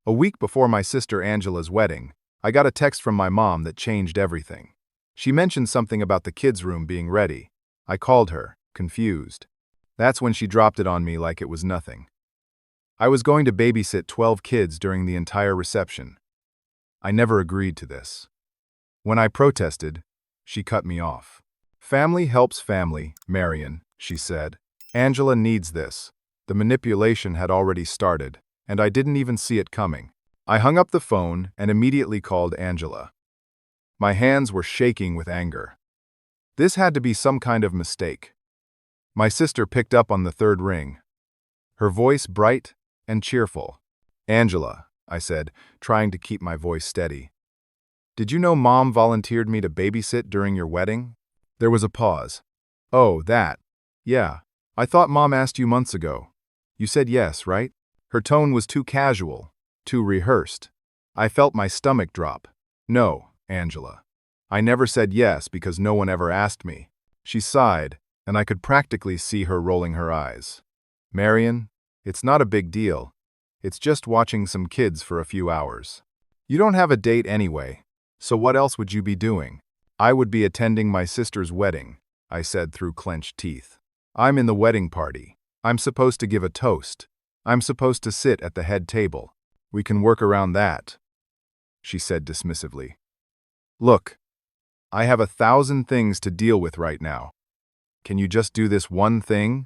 A week before my sister Angela's wedding, I got a text from my mom that changed everything. She mentioned something about the kids' room being ready. I called her, confused. That's when she dropped it on me like it was nothing. I was going to babysit 12 kids during the entire reception. I never agreed to this. When I protested, she cut me off. "Family helps family, Marion," she said. "Angela needs this." The manipulation had already started, and I didn't even see it coming. I hung up the phone and immediately called Angela. My hands were shaking with anger. This had to be some kind of mistake. My sister picked up on the third ring, her voice bright and cheerful. "Angela," I said, trying to keep my voice steady. "Did you know Mom volunteered me to babysit during your wedding?" There was a pause. "Oh, that. Yeah. I thought Mom asked you months ago. You said yes, right?" Her tone was too casual, too rehearsed. I felt my stomach drop. "No, Angela. I never said yes because no one ever asked me." She sighed, and I could practically see her rolling her eyes. "Marion, it's not a big deal. It's just watching some kids for a few hours. You don't have a date anyway, so what else would you be doing?" "I would be attending my sister's wedding," I said through clenched teeth. "I'm in the wedding party. I'm supposed to give a toast. I'm supposed to sit at the head table. We can work around that," she said dismissively. "Look, I have 1,000 things to deal with right now. Can you just do this one thing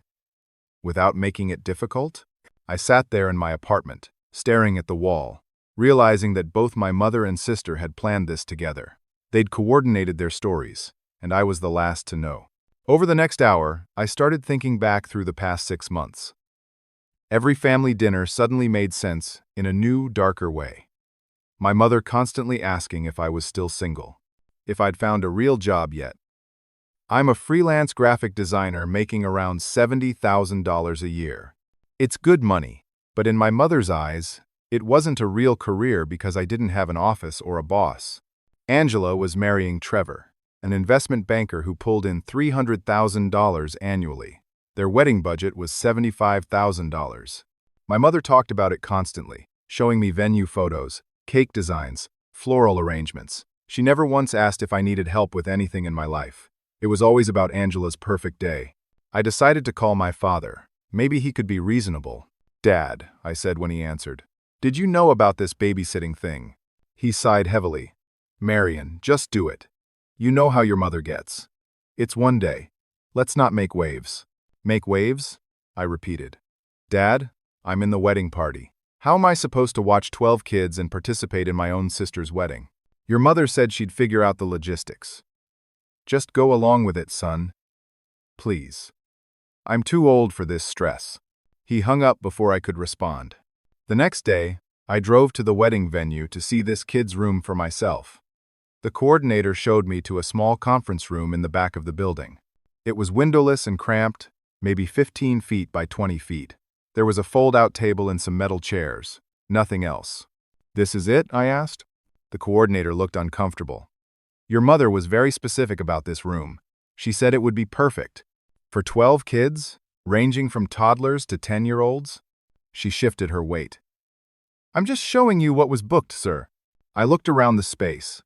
without making it difficult?" I sat there in my apartment, staring at the wall, realizing that both my mother and sister had planned this together. They'd coordinated their stories, and I was the last to know. Over the next hour, I started thinking back through the past 6 months. Every family dinner suddenly made sense in a new, darker way. My mother constantly asking if I was still single, if I'd found a real job yet. I'm a freelance graphic designer making around $70,000 a year. It's good money, but in my mother's eyes, it wasn't a real career because I didn't have an office or a boss. Angela was marrying Trevor, an investment banker who pulled in $300,000 annually. Their wedding budget was $75,000. My mother talked about it constantly, showing me venue photos, cake designs, floral arrangements. She never once asked if I needed help with anything in my life. It was always about Angela's perfect day. I decided to call my father. Maybe he could be reasonable. "Dad," I said when he answered, "did you know about this babysitting thing?" He sighed heavily. "Marion, just do it. You know how your mother gets. It's one day. Let's not make waves." "Make waves?" I repeated. "Dad, I'm in the wedding party. How am I supposed to watch 12 kids and participate in my own sister's wedding? Your mother said she'd figure out the logistics. Just go along with it, son. Please. I'm too old for this stress." He hung up before I could respond. The next day, I drove to the wedding venue to see this kid's room for myself. The coordinator showed me to a small conference room in the back of the building. It was windowless and cramped, maybe 15 feet by 20 feet. There was a fold-out table and some metal chairs. Nothing else. "This is it?" I asked. The coordinator looked uncomfortable. "Your mother was very specific about this room. She said it would be perfect. For 12 kids, ranging from toddlers to 10-year-olds? She shifted her weight. "I'm just showing you what was booked, sir." I looked around the space.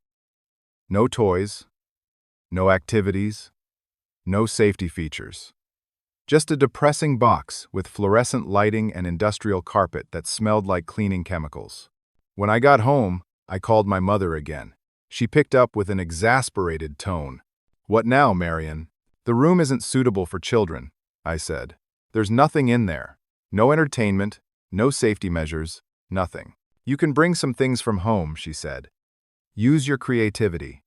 No toys, no activities, no safety features. Just a depressing box with fluorescent lighting and industrial carpet that smelled like cleaning chemicals. When I got home, I called my mother again. She picked up with an exasperated tone. "What now, Marion?" "The room isn't suitable for children," I said. "There's nothing in there. No entertainment, no safety measures, nothing." "You can bring some things from home," she said. "Use your creativity.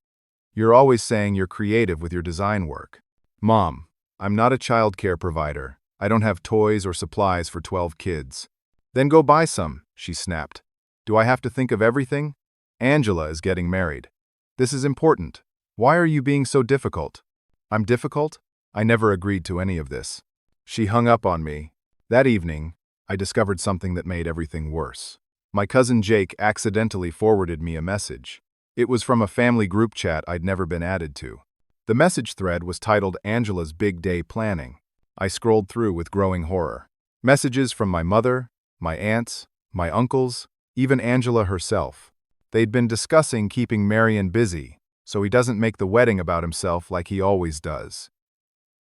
You're always saying you're creative with your design work." "Mom, I'm not a child care provider. I don't have toys or supplies for 12 kids." "Then go buy some," she snapped. "Do I have to think of everything? Angela is getting married. This is important. Why are you being so difficult?" "I'm difficult? I never agreed to any of this." She hung up on me. That evening, I discovered something that made everything worse. My cousin Jake accidentally forwarded me a message. It was from a family group chat I'd never been added to. The message thread was titled Angela's Big Day Planning. I scrolled through with growing horror. Messages from my mother, my aunts, my uncles, even Angela herself. They'd been discussing keeping Marion busy, so he doesn't make the wedding about himself like he always does.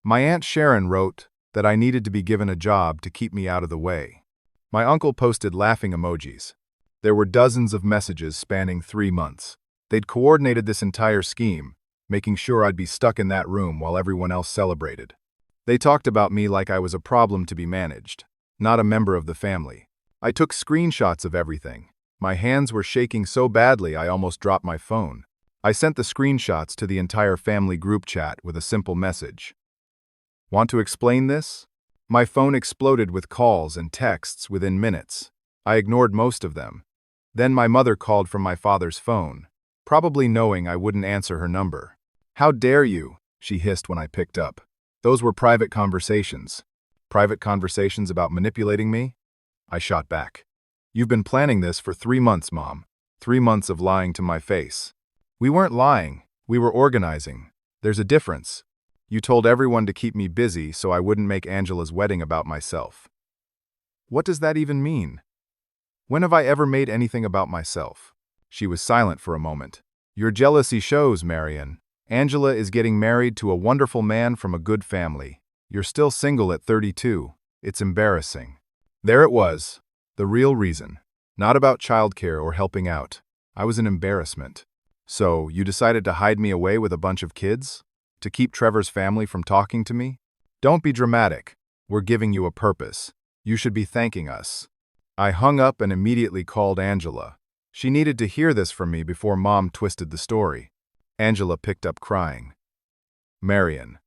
My Aunt Sharon wrote that I needed to be given a job to keep me out of the way. My uncle posted laughing emojis. There were dozens of messages spanning 3 months. They'd coordinated this entire scheme, making sure I'd be stuck in that room while everyone else celebrated. They talked about me like I was a problem to be managed, not a member of the family. I took screenshots of everything. My hands were shaking so badly I almost dropped my phone. I sent the screenshots to the entire family group chat with a simple message. Want to explain this? My phone exploded with calls and texts within minutes. I ignored most of them. Then my mother called from my father's phone, probably knowing I wouldn't answer her number. "How dare you?" she hissed when I picked up. "Those were private conversations." "Private conversations about manipulating me?" I shot back. "You've been planning this for 3 months, Mom. 3 months of lying to my face." "We weren't lying. We were organizing. There's a difference. You told everyone to keep me busy so I wouldn't make Angela's wedding about myself." "What does that even mean? When have I ever made anything about myself?" She was silent for a moment. "Your jealousy shows, Marion. Angela is getting married to a wonderful man from a good family. You're still single at 32. It's embarrassing." There it was. The real reason. Not about childcare or helping out. I was an embarrassment. "So, you decided to hide me away with a bunch of kids? To keep Trevor's family from talking to me? Don't be dramatic. We're giving you a purpose. You should be thanking us." I hung up and immediately called Angela. She needed to hear this from me before Mom twisted the story. Angela picked up crying. "Marion,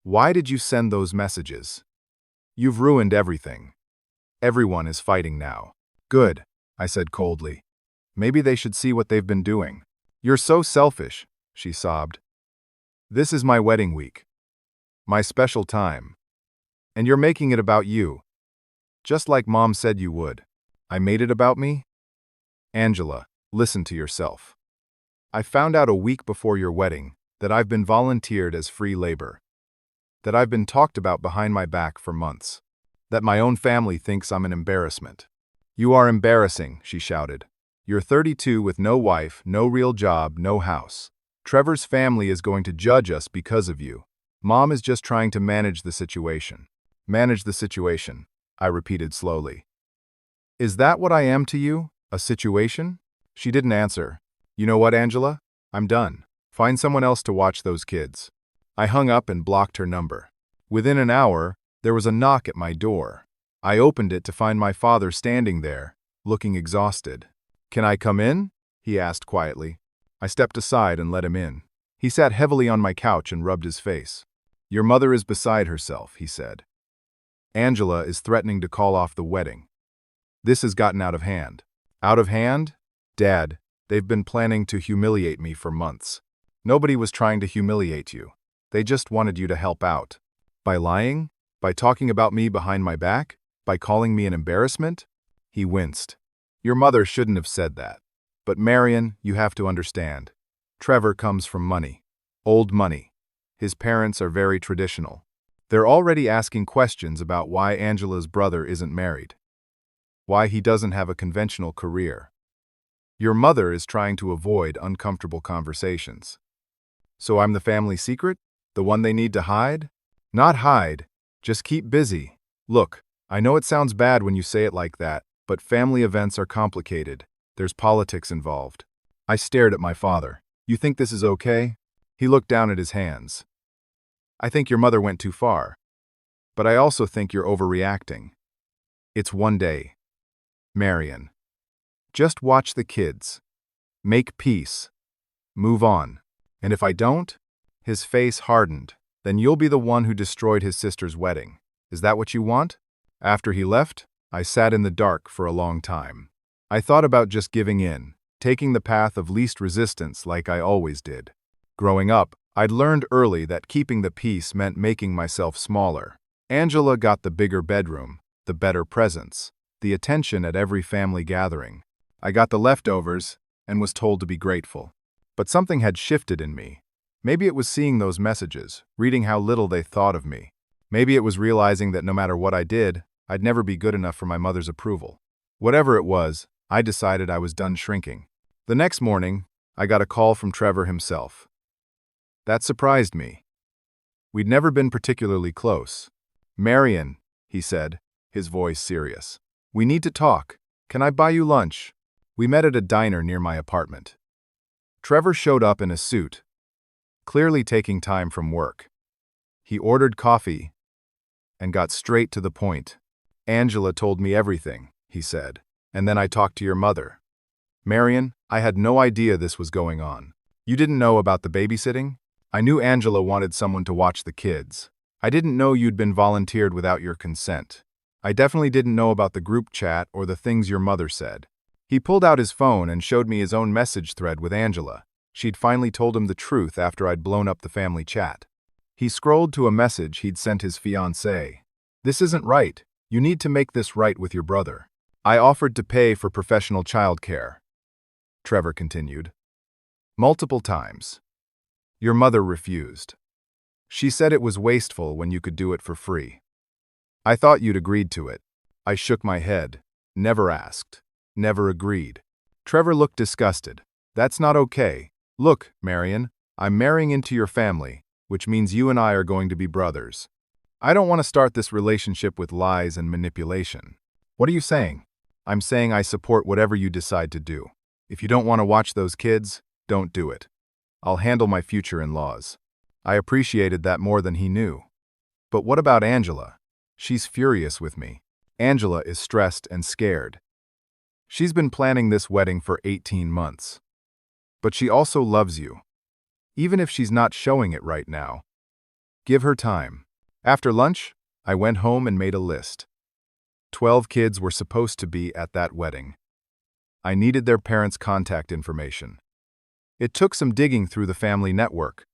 why did you send those messages? You've ruined everything. Everyone is fighting now." "Good," I said coldly. "Maybe they should see what they've been doing." "You're so selfish," she sobbed. "This is my wedding week. My special time. And you're making it about you. Just like Mom said you would." "I made it about me?" "Angela, listen to yourself. I found out a week before your wedding that I've been volunteered as free labor. That I've been talked about behind my back for months. That my own family thinks I'm an embarrassment." "You are embarrassing," she shouted. "You're 32 with no wife, no real job, no house. Trevor's family is going to judge us because of you. Mom is just trying to manage the situation." "Manage the situation," I repeated slowly. "Is that what I am to you? A situation?" She didn't answer. "You know what, Angela? I'm done. Find someone else to watch those kids." I hung up and blocked her number. Within an hour, there was a knock at my door. I opened it to find my father standing there, looking exhausted. "Can I come in?" he asked quietly. I stepped aside and let him in. He sat heavily on my couch and rubbed his face. "Your mother is beside herself," he said. "Angela is threatening to call off the wedding. This has gotten out of hand." "Out of hand? Dad, they've been planning to humiliate me for months." "Nobody was trying to humiliate you. They just wanted you to help out." "By lying? By talking about me behind my back? By calling me an embarrassment?" He winced. "Your mother shouldn't have said that. But Marion, you have to understand. Trevor comes from money. Old money. His parents are very traditional. They're already asking questions about why Angela's brother isn't married. Why he doesn't have a conventional career. Your mother is trying to avoid uncomfortable conversations. So I'm the family secret? The one they need to hide? Not hide. Just keep busy. Look, I know it sounds bad when you say it like that, but family events are complicated. There's politics involved." I stared at my father. "You think this is okay?" He looked down at his hands. "I think your mother went too far. But I also think you're overreacting. It's one day. Marion. Just watch the kids. Make peace. Move on. And if I don't," his face hardened, "then you'll be the one who destroyed his sister's wedding. Is that what you want?" After he left, I sat in the dark for a long time. I thought about just giving in, taking the path of least resistance like I always did. Growing up, I'd learned early that keeping the peace meant making myself smaller. Angela got the bigger bedroom, the better presents, the attention at every family gathering. I got the leftovers and was told to be grateful. But something had shifted in me. Maybe it was seeing those messages, reading how little they thought of me. Maybe it was realizing that no matter what I did, I'd never be good enough for my mother's approval. Whatever it was, I decided I was done shrinking. The next morning, I got a call from Trevor himself. That surprised me. We'd never been particularly close. "Marion," he said, his voice serious. "We need to talk. Can I buy you lunch?" We met at a diner near my apartment. Trevor showed up in a suit, clearly taking time from work. He ordered coffee and got straight to the point. "Angela told me everything," he said, "and then I talked to your mother." "Marion, I had no idea this was going on." "You didn't know about the babysitting?" "I knew Angela wanted someone to watch the kids. I didn't know you'd been volunteered without your consent. I definitely didn't know about the group chat or the things your mother said." He pulled out his phone and showed me his own message thread with Angela. She'd finally told him the truth after I'd blown up the family chat. He scrolled to a message he'd sent his fiancée. "This isn't right. You need to make this right with your brother." "I offered to pay for professional childcare," Trevor continued. "Multiple times. Your mother refused. She said it was wasteful when you could do it for free. I thought you'd agreed to it." I shook my head. "Never asked. Never agreed." Trevor looked disgusted. "That's not okay. Look, Marion, I'm marrying into your family, which means you and I are going to be brothers. I don't want to start this relationship with lies and manipulation." "What are you saying?" "I'm saying I support whatever you decide to do. If you don't want to watch those kids, don't do it. I'll handle my future in-laws." I appreciated that more than he knew. "But what about Angela? She's furious with me." "Angela is stressed and scared. She's been planning this wedding for 18 months. But she also loves you. Even if she's not showing it right now. Give her time." After lunch, I went home and made a list. 12 kids were supposed to be at that wedding. I needed their parents' contact information. It took some digging through the family network,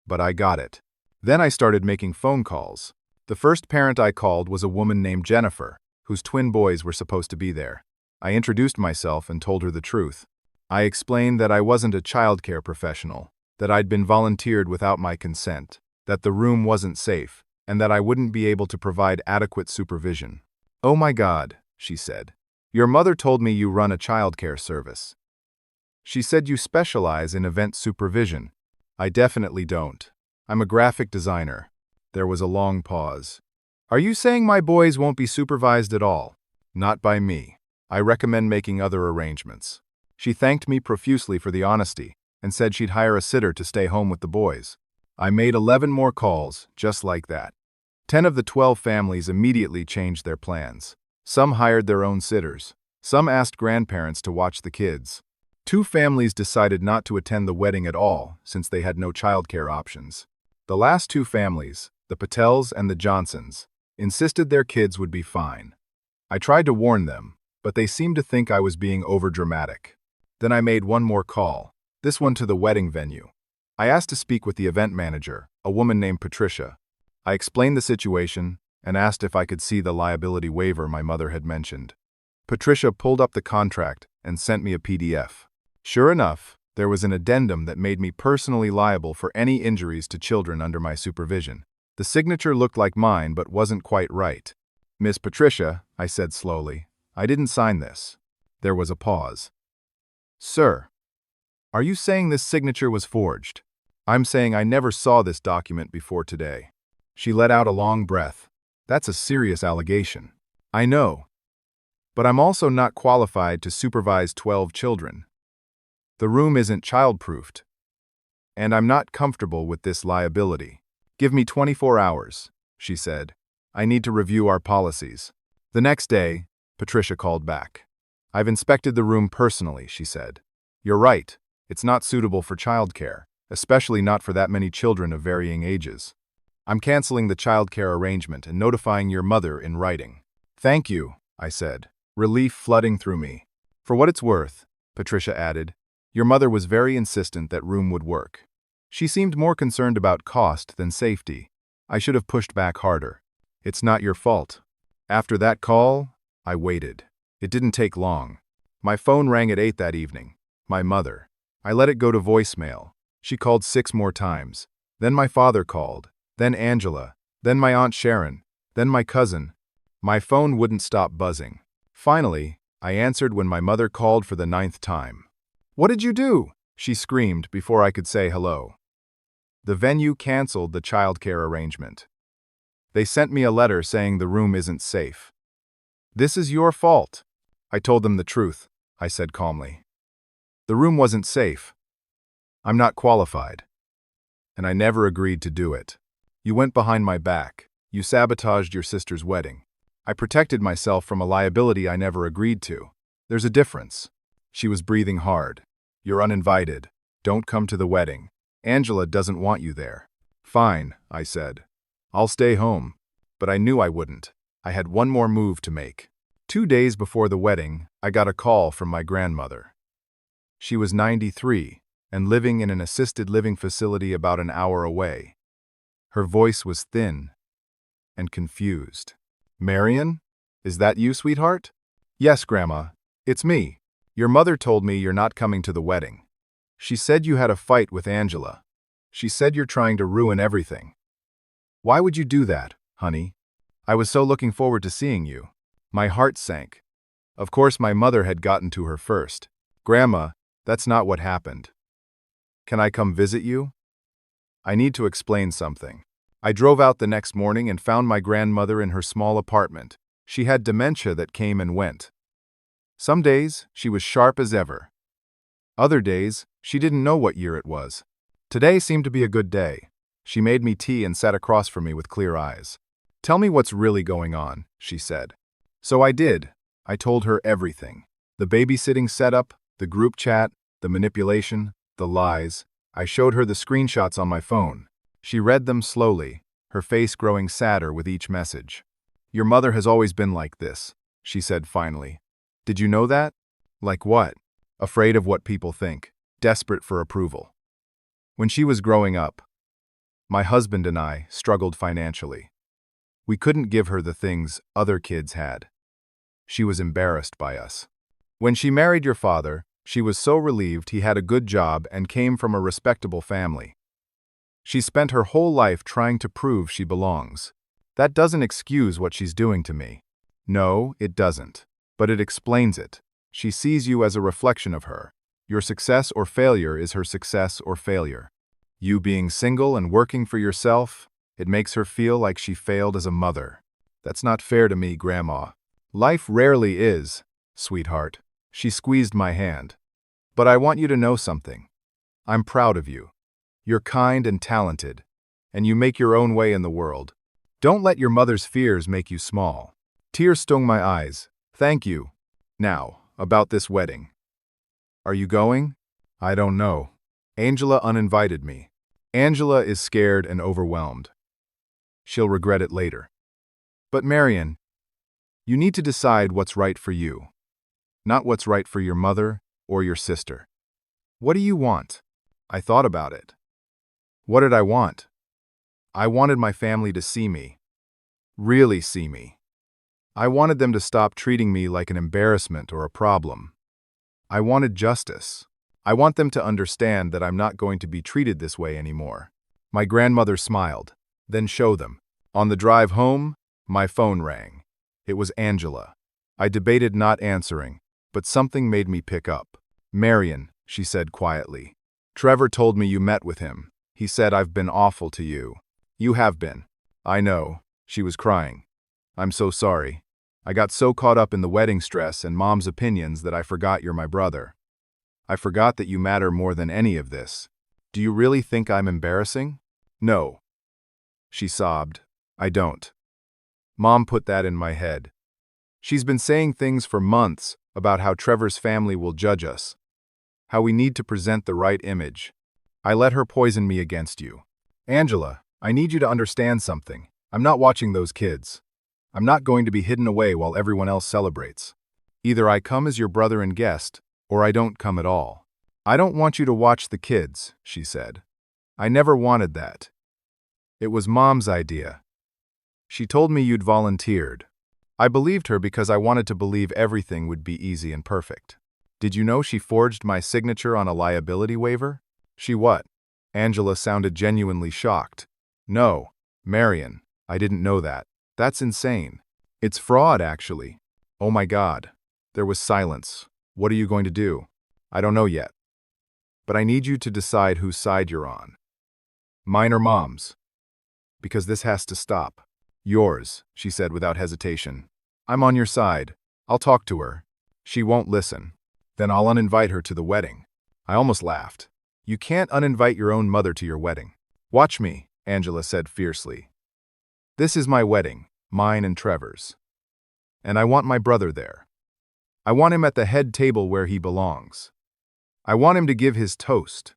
but I got it. Then I started making phone calls. The first parent I called was a woman named Jennifer, whose twin boys were supposed to be there. I introduced myself and told her the truth. I explained that I wasn't a childcare professional, that I'd been volunteered without my consent, that the room wasn't safe, and that I wouldn't be able to provide adequate supervision. "Oh my God," she said. "Your mother told me you run a childcare service. She said you specialize in event supervision." "I definitely don't. I'm a graphic designer." There was a long pause. "Are you saying my boys won't be supervised at all?" "Not by me. I recommend making other arrangements." She thanked me profusely for the honesty and said she'd hire a sitter to stay home with the boys. I made 11 more calls, just like that. 10 of the 12 families immediately changed their plans. Some hired their own sitters. Some asked grandparents to watch the kids. 2 families decided not to attend the wedding at all since they had no childcare options. The last 2 families, the Patels and the Johnsons, insisted their kids would be fine. I tried to warn them, but they seemed to think I was being overdramatic. Then I made one more call, this one to the wedding venue. I asked to speak with the event manager, a woman named Patricia. I explained the situation and asked if I could see the liability waiver my mother had mentioned. Patricia pulled up the contract and sent me a PDF. Sure enough, there was an addendum that made me personally liable for any injuries to children under my supervision. The signature looked like mine but wasn't quite right. "Miss Patricia," I said slowly, "I didn't sign this." There was a pause. "Sir, are you saying this signature was forged?" "I'm saying I never saw this document before today." She let out a long breath. "That's a serious allegation." "I know. But I'm also not qualified to supervise 12 children. The room isn't child-proofed. And I'm not comfortable with this liability." "Give me 24 hours, she said. "I need to review our policies." The next day, Patricia called back. "I've inspected the room personally," she said. "You're right. It's not suitable for childcare, especially not for that many children of varying ages. I'm canceling the childcare arrangement and notifying your mother in writing." "Thank you," I said, relief flooding through me. "For what it's worth," Patricia added, "your mother was very insistent that room would work. She seemed more concerned about cost than safety. I should have pushed back harder. It's not your fault." After that call, I waited. It didn't take long. My phone rang at 8 that evening. My mother. I let it go to voicemail. She called 6 more times. Then my father called. Then Angela. Then my Aunt Sharon. Then my cousin. My phone wouldn't stop buzzing. Finally, I answered when my mother called for the 9th time. "What did you do?" she screamed before I could say hello. The venue canceled the childcare arrangement. They sent me a letter saying the room isn't safe. "This is your fault." I told them the truth, I said calmly. The room wasn't safe. I'm not qualified. And I never agreed to do it. You went behind my back. You sabotaged your sister's wedding. I protected myself from a liability I never agreed to. There's a difference. She was breathing hard. You're uninvited. Don't come to the wedding. Angela doesn't want you there. Fine, I said. I'll stay home. But I knew I wouldn't. I had one more move to make. 2 days before the wedding, I got a call from my grandmother. She was 93 and living in an assisted living facility about an hour away. Her voice was thin and confused. "Marion? Is that you, sweetheart?" "Yes, Grandma. It's me. Your mother told me you're not coming to the wedding. She said you had a fight with Angela. She said you're trying to ruin everything." "Why would you do that, honey? I was so looking forward to seeing you." My heart sank. Of course, my mother had gotten to her first. "Grandma, that's not what happened. Can I come visit you?" I need to explain something. I drove out the next morning and found my grandmother in her small apartment. She had dementia that came and went. Some days, she was sharp as ever. Other days, she didn't know what year it was. Today seemed to be a good day. She made me tea and sat across from me with clear eyes. "Tell me what's really going on," she said. So I did. I told her everything. The babysitting setup, the group chat, the manipulation, the lies. I showed her the screenshots on my phone. She read them slowly, her face growing sadder with each message. "Your mother has always been like this," she said finally. "Did you know that?" "Like what?" "Afraid of what people think, desperate for approval." When she was growing up, my husband and I struggled financially. We couldn't give her the things other kids had. She was embarrassed by us. When she married your father, she was so relieved he had a good job and came from a respectable family. She spent her whole life trying to prove she belongs. That doesn't excuse what she's doing to me. No, it doesn't. But it explains it. She sees you as a reflection of her. Your success or failure is her success or failure. You being single and working for yourself, it makes her feel like she failed as a mother. That's not fair to me, Grandma. Life rarely is, sweetheart. She squeezed my hand. But I want you to know something. I'm proud of you. You're kind and talented, and you make your own way in the world. Don't let your mother's fears make you small. Tears stung my eyes. Thank you. Now, about this wedding. Are you going? I don't know. Angela uninvited me. Angela is scared and overwhelmed. She'll regret it later. But Marion, you need to decide what's right for you, not what's right for your mother or your sister. What do you want? I thought about it. What did I want? I wanted my family to see me. Really see me. I wanted them to stop treating me like an embarrassment or a problem. I wanted justice. I want them to understand that I'm not going to be treated this way anymore. My grandmother smiled. Then show them. On the drive home, my phone rang. It was Angela. I debated not answering, but something made me pick up. "Marion," she said quietly. "Trevor told me you met with him. He said I've been awful to you. You have been. I know." She was crying. "I'm so sorry. I got so caught up in the wedding stress and Mom's opinions that I forgot you're my brother. I forgot that you matter more than any of this. Do you really think I'm embarrassing?" "No." She sobbed. "I don't. Mom put that in my head. She's been saying things for months about how Trevor's family will judge us, how we need to present the right image. I let her poison me against you. Angela, I need you to understand something. I'm not watching those kids. I'm not going to be hidden away while everyone else celebrates. Either I come as your brother and guest, or I don't come at all. I don't want you to watch the kids," she said. "I never wanted that. It was Mom's idea. She told me you'd volunteered. I believed her because I wanted to believe everything would be easy and perfect. Did you know she forged my signature on a liability waiver?" "She what?" Angela sounded genuinely shocked. "No, Marion, I didn't know that. That's insane. It's fraud, actually. Oh my God. There was silence. What are you going to do? I don't know yet. But I need you to decide whose side you're on. Mine or Mom's? Because this has to stop. Yours, she said without hesitation. I'm on your side. I'll talk to her. She won't listen. Then I'll uninvite her to the wedding. I almost laughed. You can't uninvite your own mother to your wedding. Watch me, Angela said fiercely. This is my wedding, mine and Trevor's. And I want my brother there. I want him at the head table where he belongs. I want him to give his toast.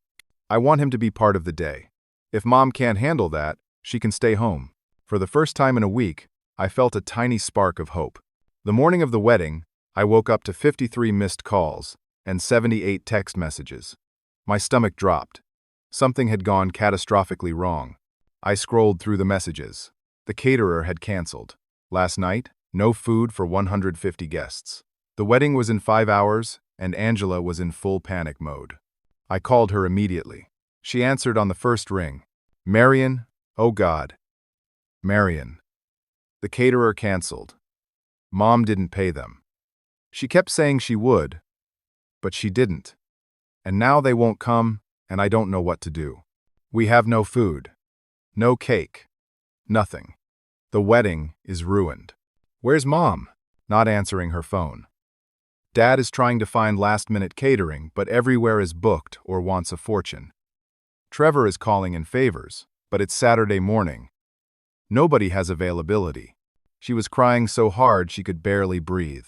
I want him to be part of the day. If Mom can't handle that, she can stay home. For the first time in a week, I felt a tiny spark of hope. The morning of the wedding, I woke up to 53 missed calls and 78 text messages. My stomach dropped. Something had gone catastrophically wrong. I scrolled through the messages. The caterer had canceled. Last night, no food for 150 guests. The wedding was in 5 hours, and Angela was in full panic mode. I called her immediately. She answered on the first ring. Marion, oh God. Marion. The caterer canceled. Mom didn't pay them. She kept saying she would, but she didn't. And now they won't come, and I don't know what to do. We have no food. No cake. Nothing. The wedding is ruined. Where's Mom? Not answering her phone. Dad is trying to find last-minute catering, but everywhere is booked or wants a fortune. Trevor is calling in favors, but it's Saturday morning. Nobody has availability. She was crying so hard she could barely breathe.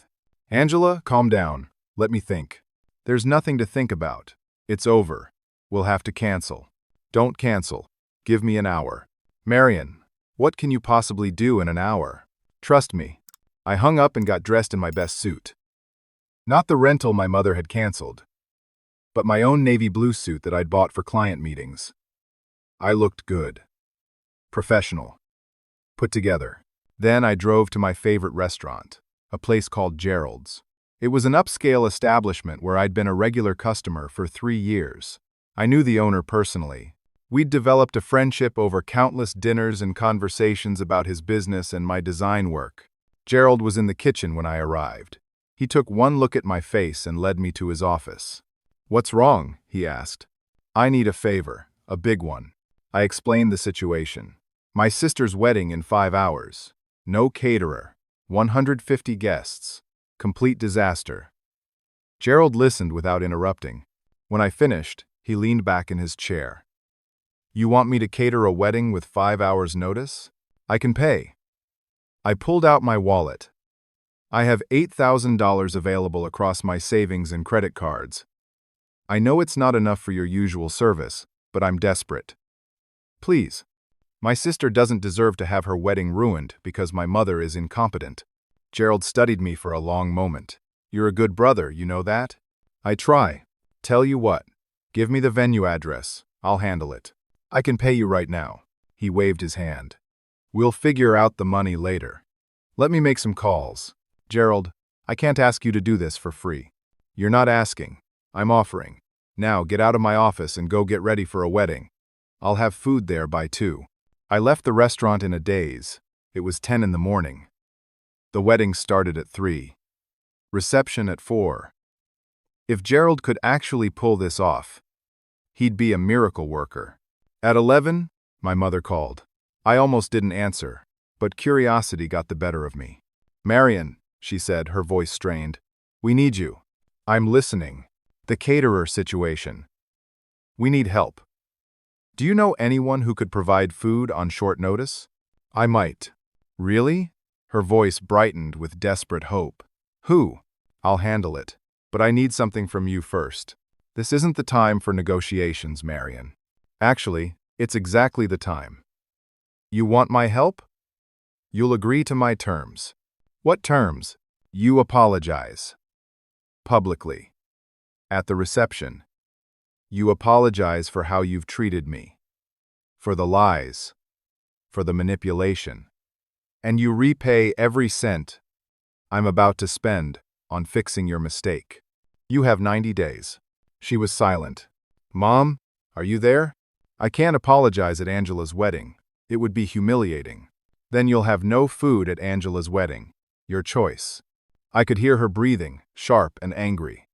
Angela, calm down. Let me think. There's nothing to think about. It's over. We'll have to cancel. Don't cancel. Give me an hour. Marion, what can you possibly do in an hour? Trust me. I hung up and got dressed in my best suit. Not the rental my mother had canceled, but my own navy blue suit that I'd bought for client meetings. I looked good. Professional. Put together. Then I drove to my favorite restaurant, a place called Gerald's. It was an upscale establishment where I'd been a regular customer for 3 years. I knew the owner personally. We'd developed a friendship over countless dinners and conversations about his business and my design work. Gerald was in the kitchen when I arrived. He took one look at my face and led me to his office. What's wrong? He asked. I need a favor, a big one. I explained the situation. My sister's wedding in 5 hours. No caterer. 150 guests. Complete disaster. Gerald listened without interrupting. When I finished, he leaned back in his chair. You want me to cater a wedding with 5 hours' notice? I can pay. I pulled out my wallet. I have $8,000 available across my savings and credit cards. I know it's not enough for your usual service, but I'm desperate. Please. My sister doesn't deserve to have her wedding ruined because my mother is incompetent. Gerald studied me for a long moment. You're a good brother, you know that? I try. Tell you what. Give me the venue address. I'll handle it. I can pay you right now. He waved his hand. We'll figure out the money later. Let me make some calls. Gerald, I can't ask you to do this for free. You're not asking. I'm offering. Now get out of my office and go get ready for a wedding. I'll have food there by 2. I left the restaurant in a daze. It was 10 in the morning. The wedding started at 3. Reception at 4. If Gerald could actually pull this off, he'd be a miracle worker. At 11, my mother called. I almost didn't answer, but curiosity got the better of me. Marion, she said, her voice strained. We need you. I'm listening. The caterer situation. We need help. Do you know anyone who could provide food on short notice? I might. Really? Her voice brightened with desperate hope. Who? I'll handle it. But I need something from you first. This isn't the time for negotiations, Marion. Actually, it's exactly the time. You want my help? You'll agree to my terms. What terms? You apologize. Publicly. At the reception. You apologize for how you've treated me. For the lies. For the manipulation. And you repay every cent I'm about to spend on fixing your mistake. You have 90 days. She was silent. Mom, are you there? I can't apologize at Angela's wedding. It would be humiliating. Then you'll have no food at Angela's wedding. Your choice. I could hear her breathing, sharp and angry.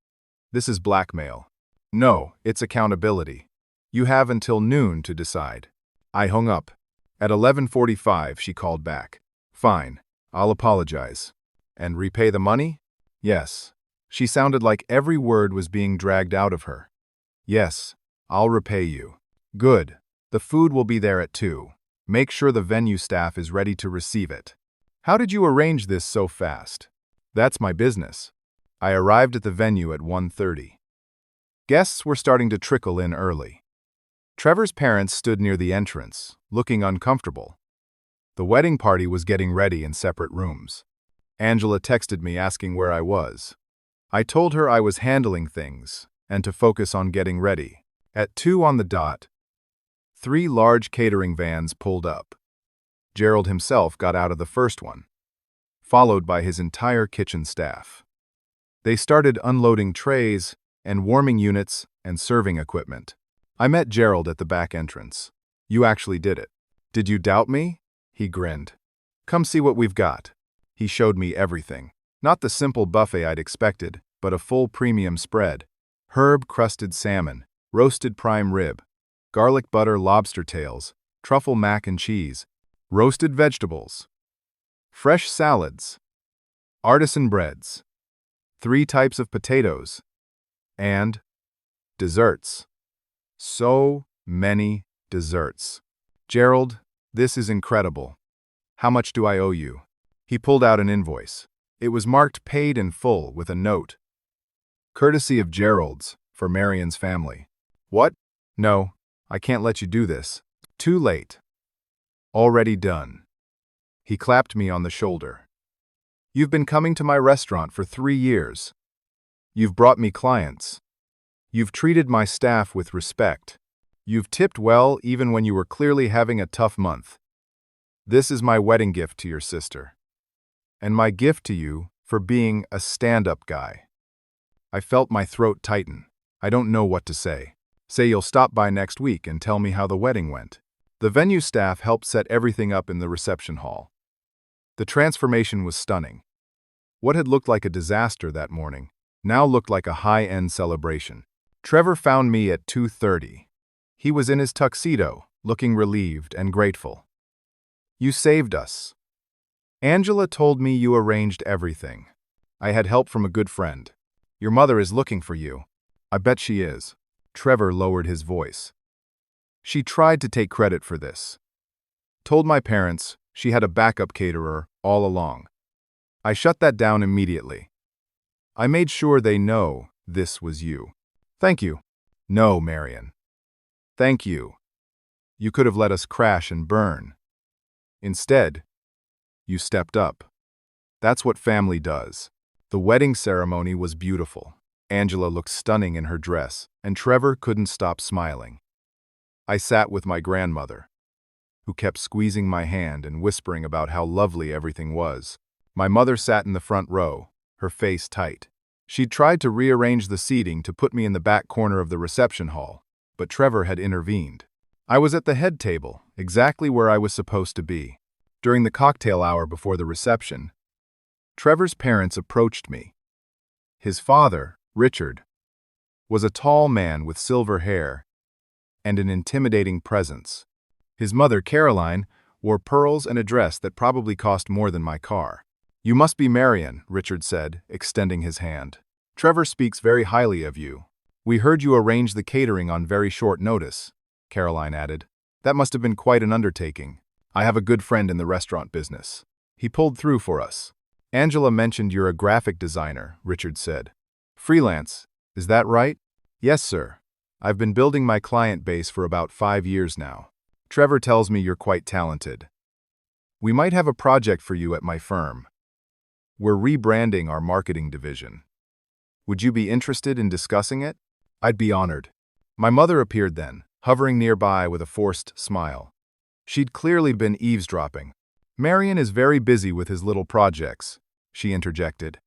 This is blackmail. No, it's accountability. You have until noon to decide. I hung up. At 11:45, she called back. Fine, I'll apologize. And repay the money? Yes. She sounded like every word was being dragged out of her. Yes, I'll repay you. Good. The food will be there at 2. Make sure the venue staff is ready to receive it. How did you arrange this so fast? That's my business. I arrived at the venue at 1:30. Guests were starting to trickle in early. Trevor's parents stood near the entrance, looking uncomfortable. The wedding party was getting ready in separate rooms. Angela texted me asking where I was. I told her I was handling things and to focus on getting ready. At 2 on the dot, 3 large catering vans pulled up. Gerald himself got out of the first one, followed by his entire kitchen staff. They started unloading trays and warming units and serving equipment. I met Gerald at the back entrance. You actually did it. Did you doubt me? He grinned. Come see what we've got. He showed me everything. Not the simple buffet I'd expected, but a full premium spread. Herb-crusted salmon, roasted prime rib, garlic butter lobster tails, truffle mac and cheese, roasted vegetables, fresh salads, artisan breads, 3 types of potatoes, and desserts. So many desserts. Gerald, this is incredible. How much do I owe you? He pulled out an invoice. It was marked paid in full with a note. Courtesy of Gerald's, for Marion's family. What? No, I can't let you do this. Too late. Already done. He clapped me on the shoulder. You've been coming to my restaurant for 3 years. You've brought me clients. You've treated my staff with respect. You've tipped well even when you were clearly having a tough month. This is my wedding gift to your sister. And my gift to you for being a stand-up guy. I felt my throat tighten. I don't know what to say. Say you'll stop by next week and tell me how the wedding went. The venue staff helped set everything up in the reception hall. The transformation was stunning. What had looked like a disaster that morning now looked like a high-end celebration. Trevor found me at 2:30. He was in his tuxedo, looking relieved and grateful. You saved us. Angela told me you arranged everything. I had help from a good friend. Your mother is looking for you. I bet she is. Trevor lowered his voice. She tried to take credit for this. Told my parents she had a backup caterer all along. I shut that down immediately. I made sure they know this was you. Thank you. No, Marion. Thank you. You could have let us crash and burn. Instead, you stepped up. That's what family does. The wedding ceremony was beautiful. Angela looked stunning in her dress, and Trevor couldn't stop smiling. I sat with my grandmother, who kept squeezing my hand and whispering about how lovely everything was. My mother sat in the front row, her face tight. She'd tried to rearrange the seating to put me in the back corner of the reception hall, but Trevor had intervened. I was at the head table, exactly where I was supposed to be. During the cocktail hour before the reception, Trevor's parents approached me. His father, Richard, was a tall man with silver hair and an intimidating presence. His mother, Caroline, wore pearls and a dress that probably cost more than my car. You must be Marion, Richard said, extending his hand. Trevor speaks very highly of you. We heard you arranged the catering on very short notice, Caroline added. That must have been quite an undertaking. I have a good friend in the restaurant business. He pulled through for us. Angela mentioned you're a graphic designer, Richard said. Freelance, is that right? Yes, sir. I've been building my client base for about 5 years now. Trevor tells me you're quite talented. We might have a project for you at my firm. We're rebranding our marketing division. Would you be interested in discussing it? I'd be honored. My mother appeared then, hovering nearby with a forced smile. She'd clearly been eavesdropping. Marion is very busy with his little projects, she interjected.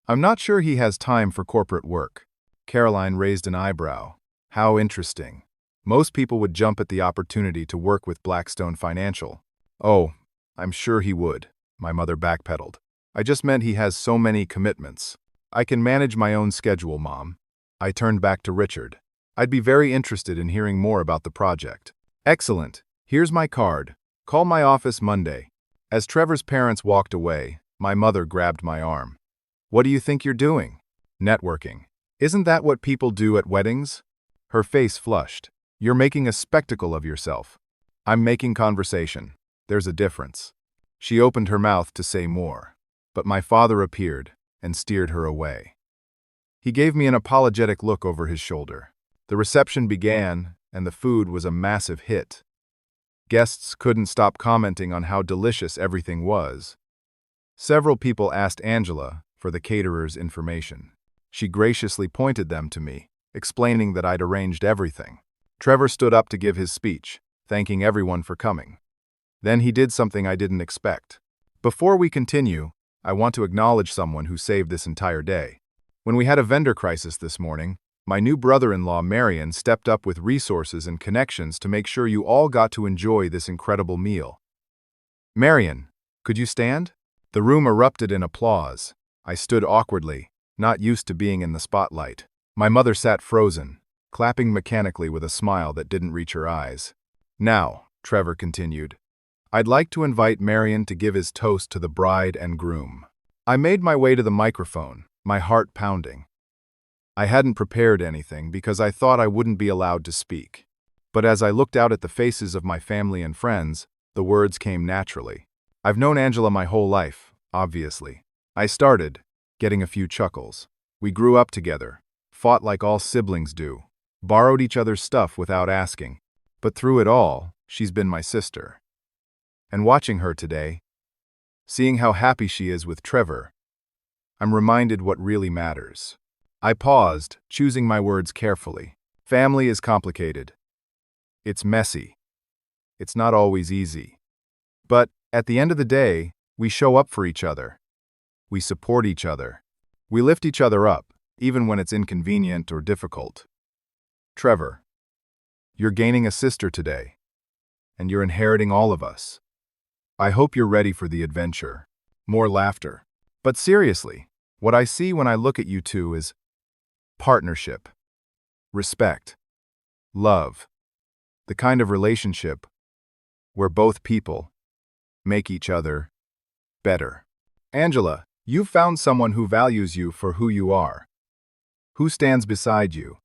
I'm not sure he has time for corporate work. Caroline raised an eyebrow. How interesting. Most people would jump at the opportunity to work with Blackstone Financial. Oh, I'm sure he would, my mother backpedaled. I just meant he has so many commitments. I can manage my own schedule, Mom. I turned back to Richard. I'd be very interested in hearing more about the project. Excellent. Here's my card. Call my office Monday. As Trevor's parents walked away, my mother grabbed my arm. What do you think you're doing? Networking. Isn't that what people do at weddings? Her face flushed. You're making a spectacle of yourself. I'm making conversation. There's a difference. She opened her mouth to say more, but my father appeared and steered her away. He gave me an apologetic look over his shoulder. The reception began, and the food was a massive hit. Guests couldn't stop commenting on how delicious everything was. Several people asked Angela for the caterer's information. She graciously pointed them to me, explaining that I'd arranged everything. Trevor stood up to give his speech, thanking everyone for coming. Then he did something I didn't expect. Before we continue, I want to acknowledge someone who saved this entire day. When we had a vendor crisis this morning, my new brother-in-law Marion stepped up with resources and connections to make sure you all got to enjoy this incredible meal. Marion, could you stand? The room erupted in applause. I stood awkwardly, not used to being in the spotlight. My mother sat frozen, clapping mechanically with a smile that didn't reach her eyes. Now, Trevor continued, I'd like to invite Marion to give his toast to the bride and groom. I made my way to the microphone, my heart pounding. I hadn't prepared anything because I thought I wouldn't be allowed to speak. But as I looked out at the faces of my family and friends, the words came naturally. I've known Angela my whole life, obviously. I started, getting a few chuckles. We grew up together, fought like all siblings do, borrowed each other's stuff without asking. But through it all, she's been my sister. And watching her today, seeing how happy she is with Trevor, I'm reminded what really matters. I paused, choosing my words carefully. Family is complicated. It's messy. It's not always easy. But, at the end of the day, we show up for each other. We support each other. We lift each other up, even when it's inconvenient or difficult. Trevor, you're gaining a sister today, and you're inheriting all of us. I hope you're ready for the adventure. More laughter. But seriously, what I see when I look at you two is partnership, respect, love, the kind of relationship where both people make each other better. Angela, you've found someone who values you for who you are, who stands beside you,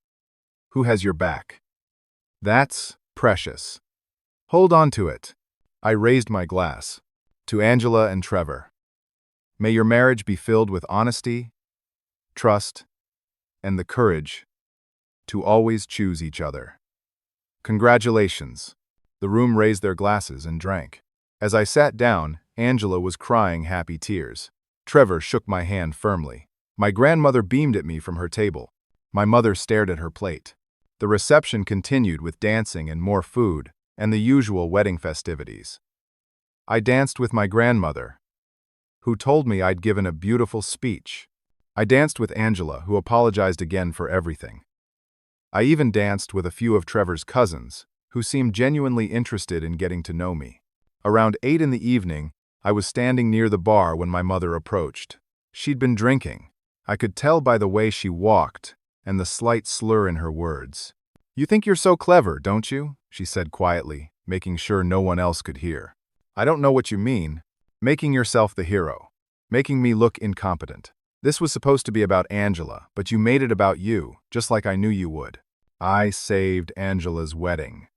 who has your back. That's precious. Hold on to it. I raised my glass. To Angela and Trevor. May your marriage be filled with honesty, trust, and the courage to always choose each other. Congratulations. The room raised their glasses and drank. As I sat down, Angela was crying happy tears. Trevor shook my hand firmly. My grandmother beamed at me from her table. My mother stared at her plate. The reception continued with dancing and more food, and the usual wedding festivities. I danced with my grandmother, who told me I'd given a beautiful speech. I danced with Angela, who apologized again for everything. I even danced with a few of Trevor's cousins, who seemed genuinely interested in getting to know me. Around 8 in the evening, I was standing near the bar when my mother approached. She'd been drinking. I could tell by the way she walked and the slight slur in her words. "You think you're so clever, don't you?" she said quietly, making sure no one else could hear. "I don't know what you mean. Making yourself the hero. Making me look incompetent. This was supposed to be about Angela, but you made it about you, just like I knew you would. I saved Angela's wedding.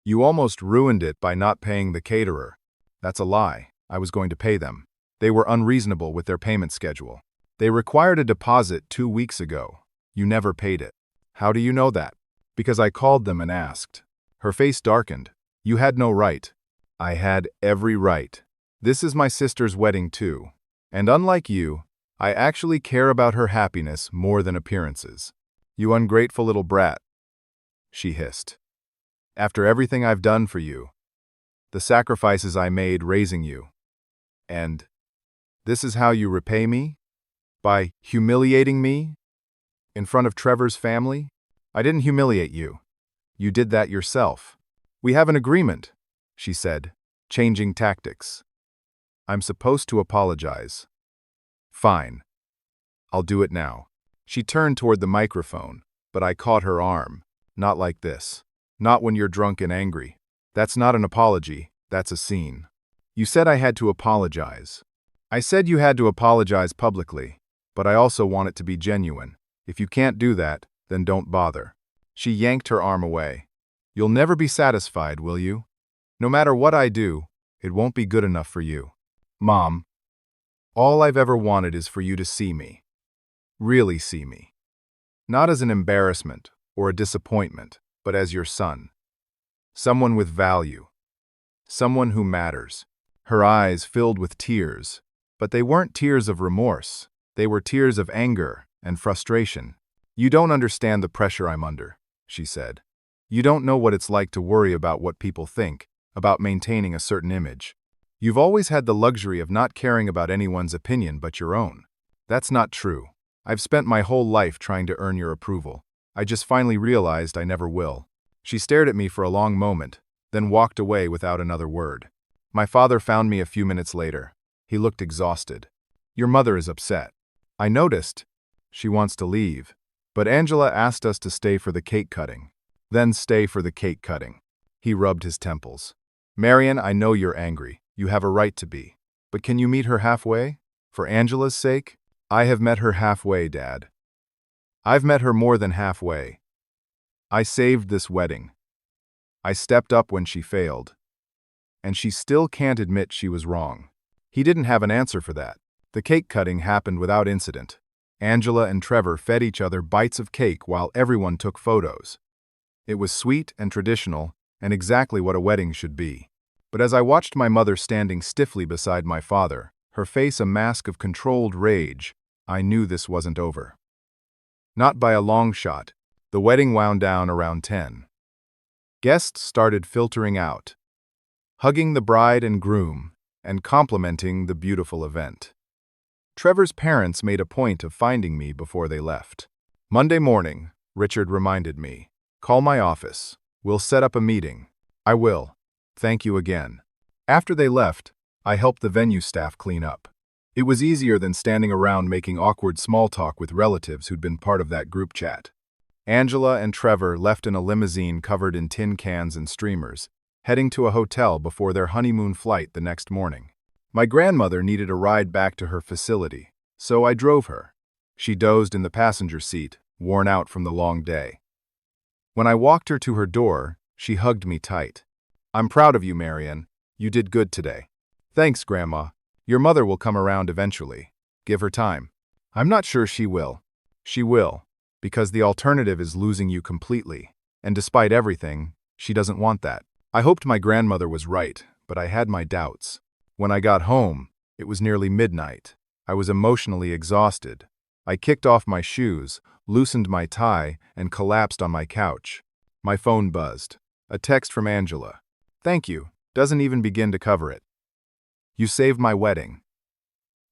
You almost ruined it by not paying the caterer." "That's a lie. I was going to pay them. They were unreasonable with their payment schedule. They required a deposit 2 weeks ago. You never paid it." "How do you know that?" "Because I called them and asked." Her face darkened. "You had no right." "I had every right. This is my sister's wedding too. And unlike you, I actually care about her happiness more than appearances." "You ungrateful little brat," she hissed. "After everything I've done for you, the sacrifices I made raising you, and this is how you repay me? By humiliating me in front of Trevor's family?" "I didn't humiliate you. You did that yourself. We have an agreement," she said, changing tactics. "I'm supposed to apologize. Fine. I'll do it now. She turned toward the microphone, but I caught her arm. Not like this. Not when you're drunk and angry. That's not an apology, that's a scene. You said I had to apologize. I said you had to apologize publicly, but I also want it to be genuine. If you can't do that, then don't bother. She yanked her arm away. You'll never be satisfied, will you? No matter what I do, it won't be good enough for you. Mom, all I've ever wanted is for you to see me. Really see me. Not as an embarrassment or a disappointment, but as your son. Someone with value. Someone who matters. Her eyes filled with tears, but they weren't tears of remorse. They were tears of anger and frustration. You don't understand the pressure I'm under, she said. You don't know what it's like to worry about what people think, about maintaining a certain image. You've always had the luxury of not caring about anyone's opinion but your own. That's not true. I've spent my whole life trying to earn your approval. I just finally realized I never will. She stared at me for a long moment, then walked away without another word. My father found me a few minutes later. He looked exhausted. Your mother is upset. I noticed. She wants to leave. But Angela asked us to stay for the cake cutting. Then stay for the cake cutting. He rubbed his temples. Marian, I know you're angry. You have a right to be. But can you meet her halfway? For Angela's sake? I have met her halfway, Dad. I've met her more than halfway. I saved this wedding. I stepped up when she failed. And she still can't admit she was wrong. He didn't have an answer for that. The cake cutting happened without incident. Angela and Trevor fed each other bites of cake while everyone took photos. It was sweet and traditional, and exactly what a wedding should be. But as I watched my mother standing stiffly beside my father, her face a mask of controlled rage, I knew this wasn't over. Not by a long shot. The wedding wound down around 10. Guests started filtering out, hugging the bride and groom, and complimenting the beautiful event. Trevor's parents made a point of finding me before they left. Monday morning, Richard reminded me, call my office. We'll set up a meeting. I will. Thank you again. After they left, I helped the venue staff clean up. It was easier than standing around making awkward small talk with relatives who'd been part of that group chat. Angela and Trevor left in a limousine covered in tin cans and streamers, heading to a hotel before their honeymoon flight the next morning. My grandmother needed a ride back to her facility, so I drove her. She dozed in the passenger seat, worn out from the long day. When I walked her to her door, she hugged me tight. I'm proud of you, Marian. You did good today. Thanks, Grandma. Your mother will come around eventually. Give her time. I'm not sure she will. She will, because the alternative is losing you completely, and despite everything, she doesn't want that. I hoped my grandmother was right, but I had my doubts. When I got home, it was nearly midnight. I was emotionally exhausted. I kicked off my shoes, loosened my tie, and collapsed on my couch. My phone buzzed. A text from Angela. Thank you. Doesn't even begin to cover it. You saved my wedding.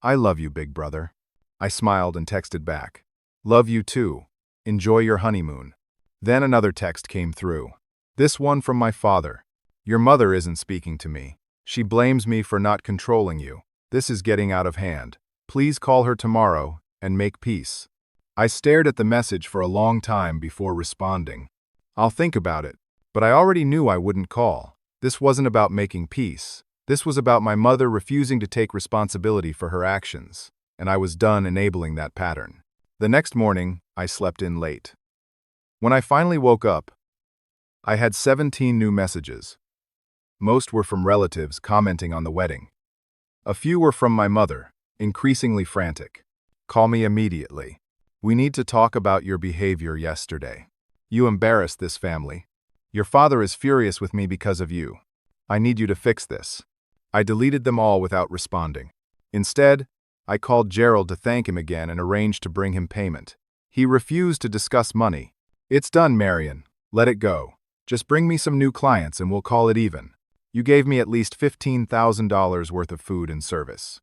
I love you, big brother. I smiled and texted back. Love you too. Enjoy your honeymoon. Then another text came through. This one from my father. Your mother isn't speaking to me. She blames me for not controlling you. This is getting out of hand. Please call her tomorrow and make peace. I stared at the message for a long time before responding. I'll think about it, but I already knew I wouldn't call. This wasn't about making peace. This was about my mother refusing to take responsibility for her actions, and I was done enabling that pattern. The next morning, I slept in late. When I finally woke up, I had 17 new messages. Most were from relatives commenting on the wedding. A few were from my mother, increasingly frantic. Call me immediately. We need to talk about your behavior yesterday. You embarrassed this family. Your father is furious with me because of you. I need you to fix this. I deleted them all without responding. Instead, I called Gerald to thank him again and arranged to bring him payment. He refused to discuss money. It's done, Marian. Let it go. Just bring me some new clients and we'll call it even. You gave me at least $15,000 worth of food and service.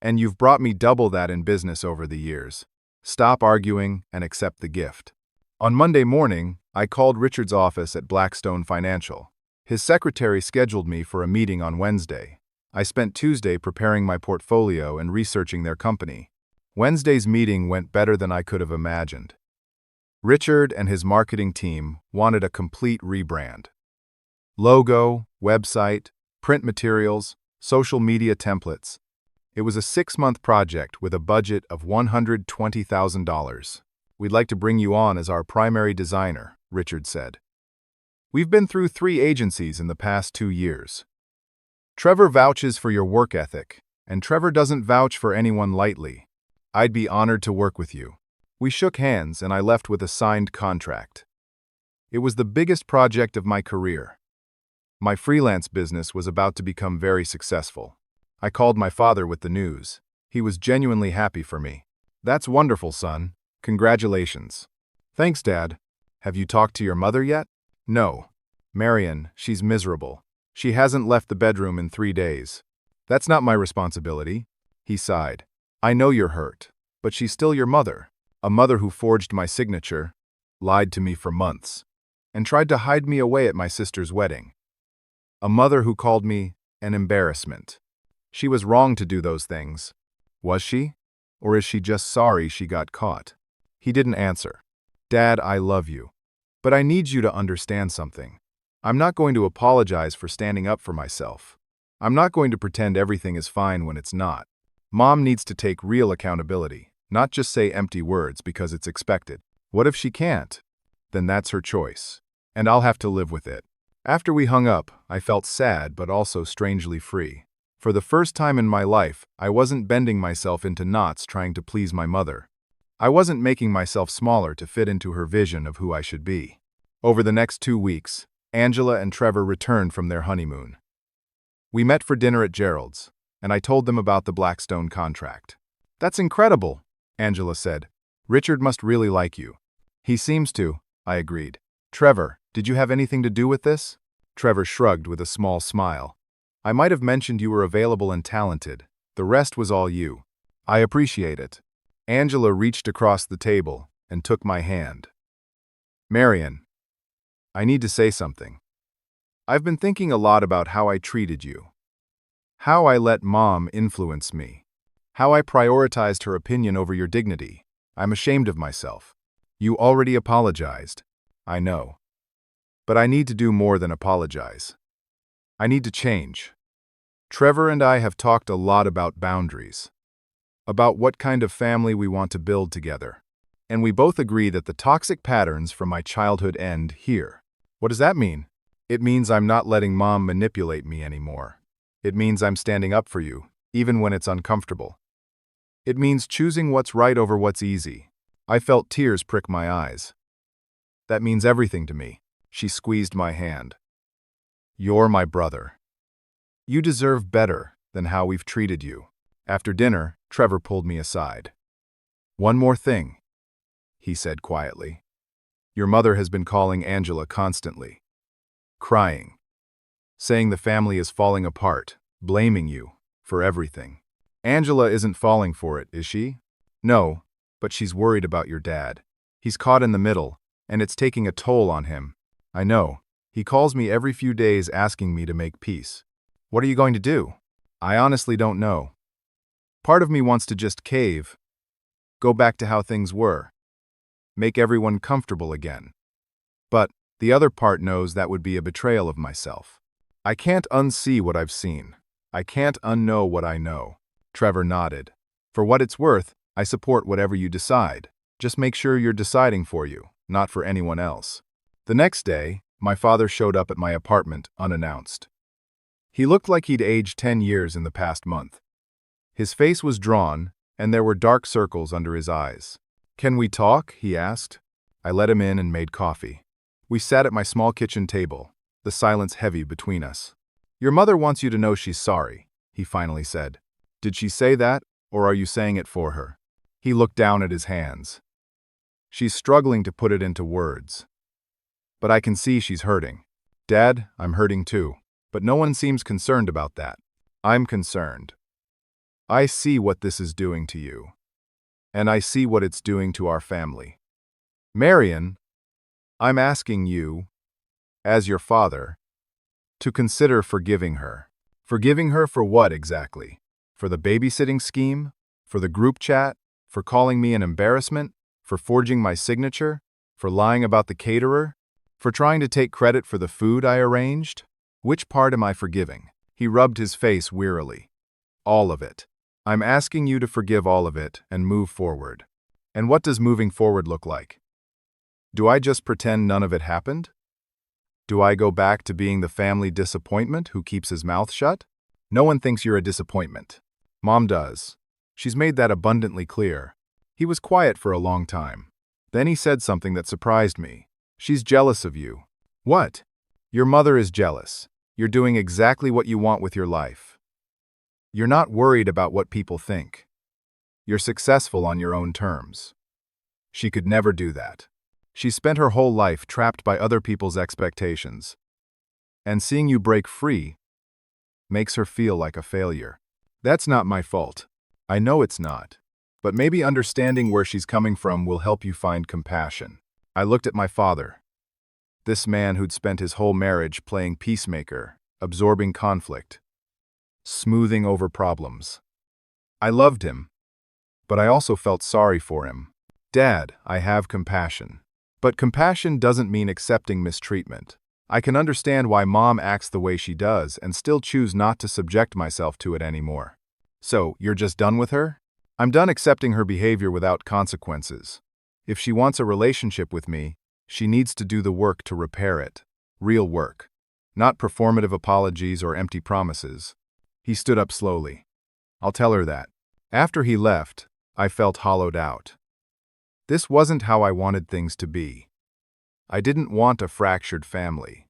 And you've brought me double that in business over the years. Stop arguing and accept the gift. On Monday morning, I called Richard's office at Blackstone Financial. His secretary scheduled me for a meeting on Wednesday. I spent Tuesday preparing my portfolio and researching their company. Wednesday's meeting went better than I could have imagined. Richard and his marketing team wanted a complete rebrand. Logo, website, print materials, social media templates. It was a 6-month project with a budget of $120,000. We'd like to bring you on as our primary designer, Richard said. We've been through 3 agencies in the past 2 years. Trevor vouches for your work ethic, and Trevor doesn't vouch for anyone lightly. I'd be honored to work with you. We shook hands and I left with a signed contract. It was the biggest project of my career. My freelance business was about to become very successful. I called my father with the news. He was genuinely happy for me. That's wonderful, son. Congratulations. Thanks, Dad. Have you talked to your mother yet? No. Marion, she's miserable. She hasn't left the bedroom in 3 days. That's not my responsibility. He sighed. I know you're hurt, but she's still your mother. A mother who forged my signature, lied to me for months, and tried to hide me away at my sister's wedding. A mother who called me an embarrassment. She was wrong to do those things. Was she? Or is she just sorry she got caught? He didn't answer. Dad, I love you. But I need you to understand something. I'm not going to apologize for standing up for myself. I'm not going to pretend everything is fine when it's not. Mom needs to take real accountability, not just say empty words because it's expected. What if she can't? Then that's her choice. And I'll have to live with it. After we hung up, I felt sad but also strangely free. For the first time in my life, I wasn't bending myself into knots trying to please my mother. I wasn't making myself smaller to fit into her vision of who I should be. Over the next 2 weeks, Angela and Trevor returned from their honeymoon. We met for dinner at Gerald's, and I told them about the Blackstone contract. That's incredible, Angela said. Richard must really like you. He seems to, I agreed. Trevor, did you have anything to do with this? Trevor shrugged with a small smile. I might have mentioned you were available and talented. The rest was all you. I appreciate it. Angela reached across the table and took my hand. Marion, I need to say something. I've been thinking a lot about how I treated you. How I let Mom influence me. How I prioritized her opinion over your dignity. I'm ashamed of myself. You already apologized. I know. But I need to do more than apologize. I need to change. Trevor and I have talked a lot about boundaries. About what kind of family we want to build together. And we both agree that the toxic patterns from my childhood end here. What does that mean? It means I'm not letting Mom manipulate me anymore. It means I'm standing up for you, even when it's uncomfortable. It means choosing what's right over what's easy. I felt tears prick my eyes. That means everything to me. She squeezed my hand. You're my brother. You deserve better than how we've treated you. After dinner, Trevor pulled me aside. One more thing, he said quietly. Your mother has been calling Angela constantly. Crying. Saying the family is falling apart, blaming you for everything. Angela isn't falling for it, is she? No, but she's worried about your dad. He's caught in the middle, and it's taking a toll on him. I know. He calls me every few days asking me to make peace. What are you going to do? I honestly don't know. Part of me wants to just cave. Go back to how things were. Make everyone comfortable again. But the other part knows that would be a betrayal of myself. I can't unsee what I've seen. I can't unknow what I know. Trevor nodded. For what it's worth, I support whatever you decide. Just make sure you're deciding for you, not for anyone else. The next day, my father showed up at my apartment unannounced. He looked like he'd aged 10 years in the past month. His face was drawn, and there were dark circles under his eyes. Can we talk? He asked. I let him in and made coffee. We sat at my small kitchen table, the silence heavy between us. Your mother wants you to know she's sorry, he finally said. Did she say that, or are you saying it for her? He looked down at his hands. She's struggling to put it into words. But I can see she's hurting. Dad, I'm hurting too. But no one seems concerned about that. I'm concerned. I see what this is doing to you. And I see what it's doing to our family. Marion, I'm asking you, as your father, to consider forgiving her. Forgiving her for what exactly? For the babysitting scheme? For the group chat? For calling me an embarrassment? For forging my signature? For lying about the caterer? For trying to take credit for the food I arranged? Which part am I forgiving? He rubbed his face wearily. All of it. I'm asking you to forgive all of it and move forward. And what does moving forward look like? Do I just pretend none of it happened? Do I go back to being the family disappointment who keeps his mouth shut? No one thinks you're a disappointment. Mom does. She's made that abundantly clear. He was quiet for a long time. Then he said something that surprised me. She's jealous of you. What? Your mother is jealous. You're doing exactly what you want with your life. You're not worried about what people think. You're successful on your own terms. She could never do that. She spent her whole life trapped by other people's expectations. And seeing you break free makes her feel like a failure. That's not my fault. I know it's not. But maybe understanding where she's coming from will help you find compassion. I looked at my father. This man who'd spent his whole marriage playing peacemaker, absorbing conflict, smoothing over problems. I loved him, but I also felt sorry for him. Dad, I have compassion. But compassion doesn't mean accepting mistreatment. I can understand why Mom acts the way she does and still choose not to subject myself to it anymore. So, you're just done with her? I'm done accepting her behavior without consequences. If she wants a relationship with me, she needs to do the work to repair it. Real work. Not performative apologies or empty promises. He stood up slowly. I'll tell her that. After he left, I felt hollowed out. This wasn't how I wanted things to be. I didn't want a fractured family.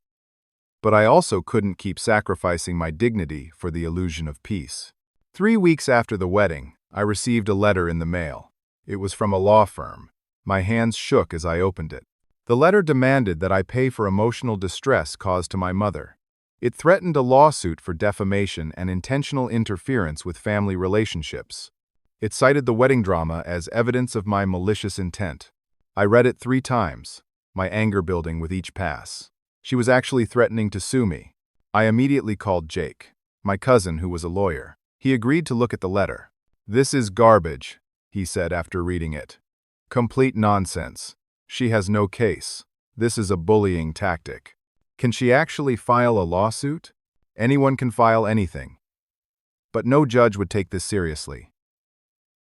But I also couldn't keep sacrificing my dignity for the illusion of peace. 3 weeks after the wedding, I received a letter in the mail. It was from a law firm. My hands shook as I opened it. The letter demanded that I pay for emotional distress caused to my mother. It threatened a lawsuit for defamation and intentional interference with family relationships. It cited the wedding drama as evidence of my malicious intent. I read it 3 times, my anger building with each pass. She was actually threatening to sue me. I immediately called Jake, my cousin who was a lawyer. He agreed to look at the letter. This is garbage, he said after reading it. Complete nonsense. She has no case. This is a bullying tactic. Can she actually file a lawsuit? Anyone can file anything. But no judge would take this seriously.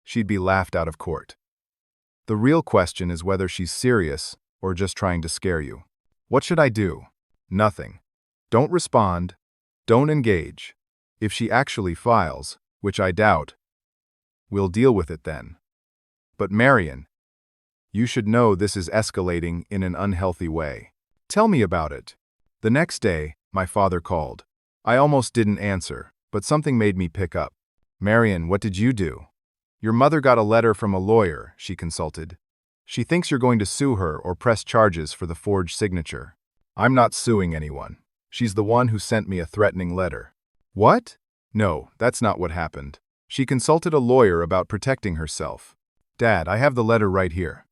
She'd be laughed out of court. The real question is whether she's serious or just trying to scare you. What should I do? Nothing. Don't respond. Don't engage. If she actually files, which I doubt, we'll deal with it then. But Marion, you should know this is escalating in an unhealthy way. Tell me about it. The next day, my father called. I almost didn't answer, but something made me pick up. Marion, what did you do? Your mother got a letter from a lawyer, she consulted. She thinks you're going to sue her or press charges for the forged signature. I'm not suing anyone. She's the one who sent me a threatening letter. What? No, that's not what happened. She consulted a lawyer about protecting herself. Dad, I have the letter right here.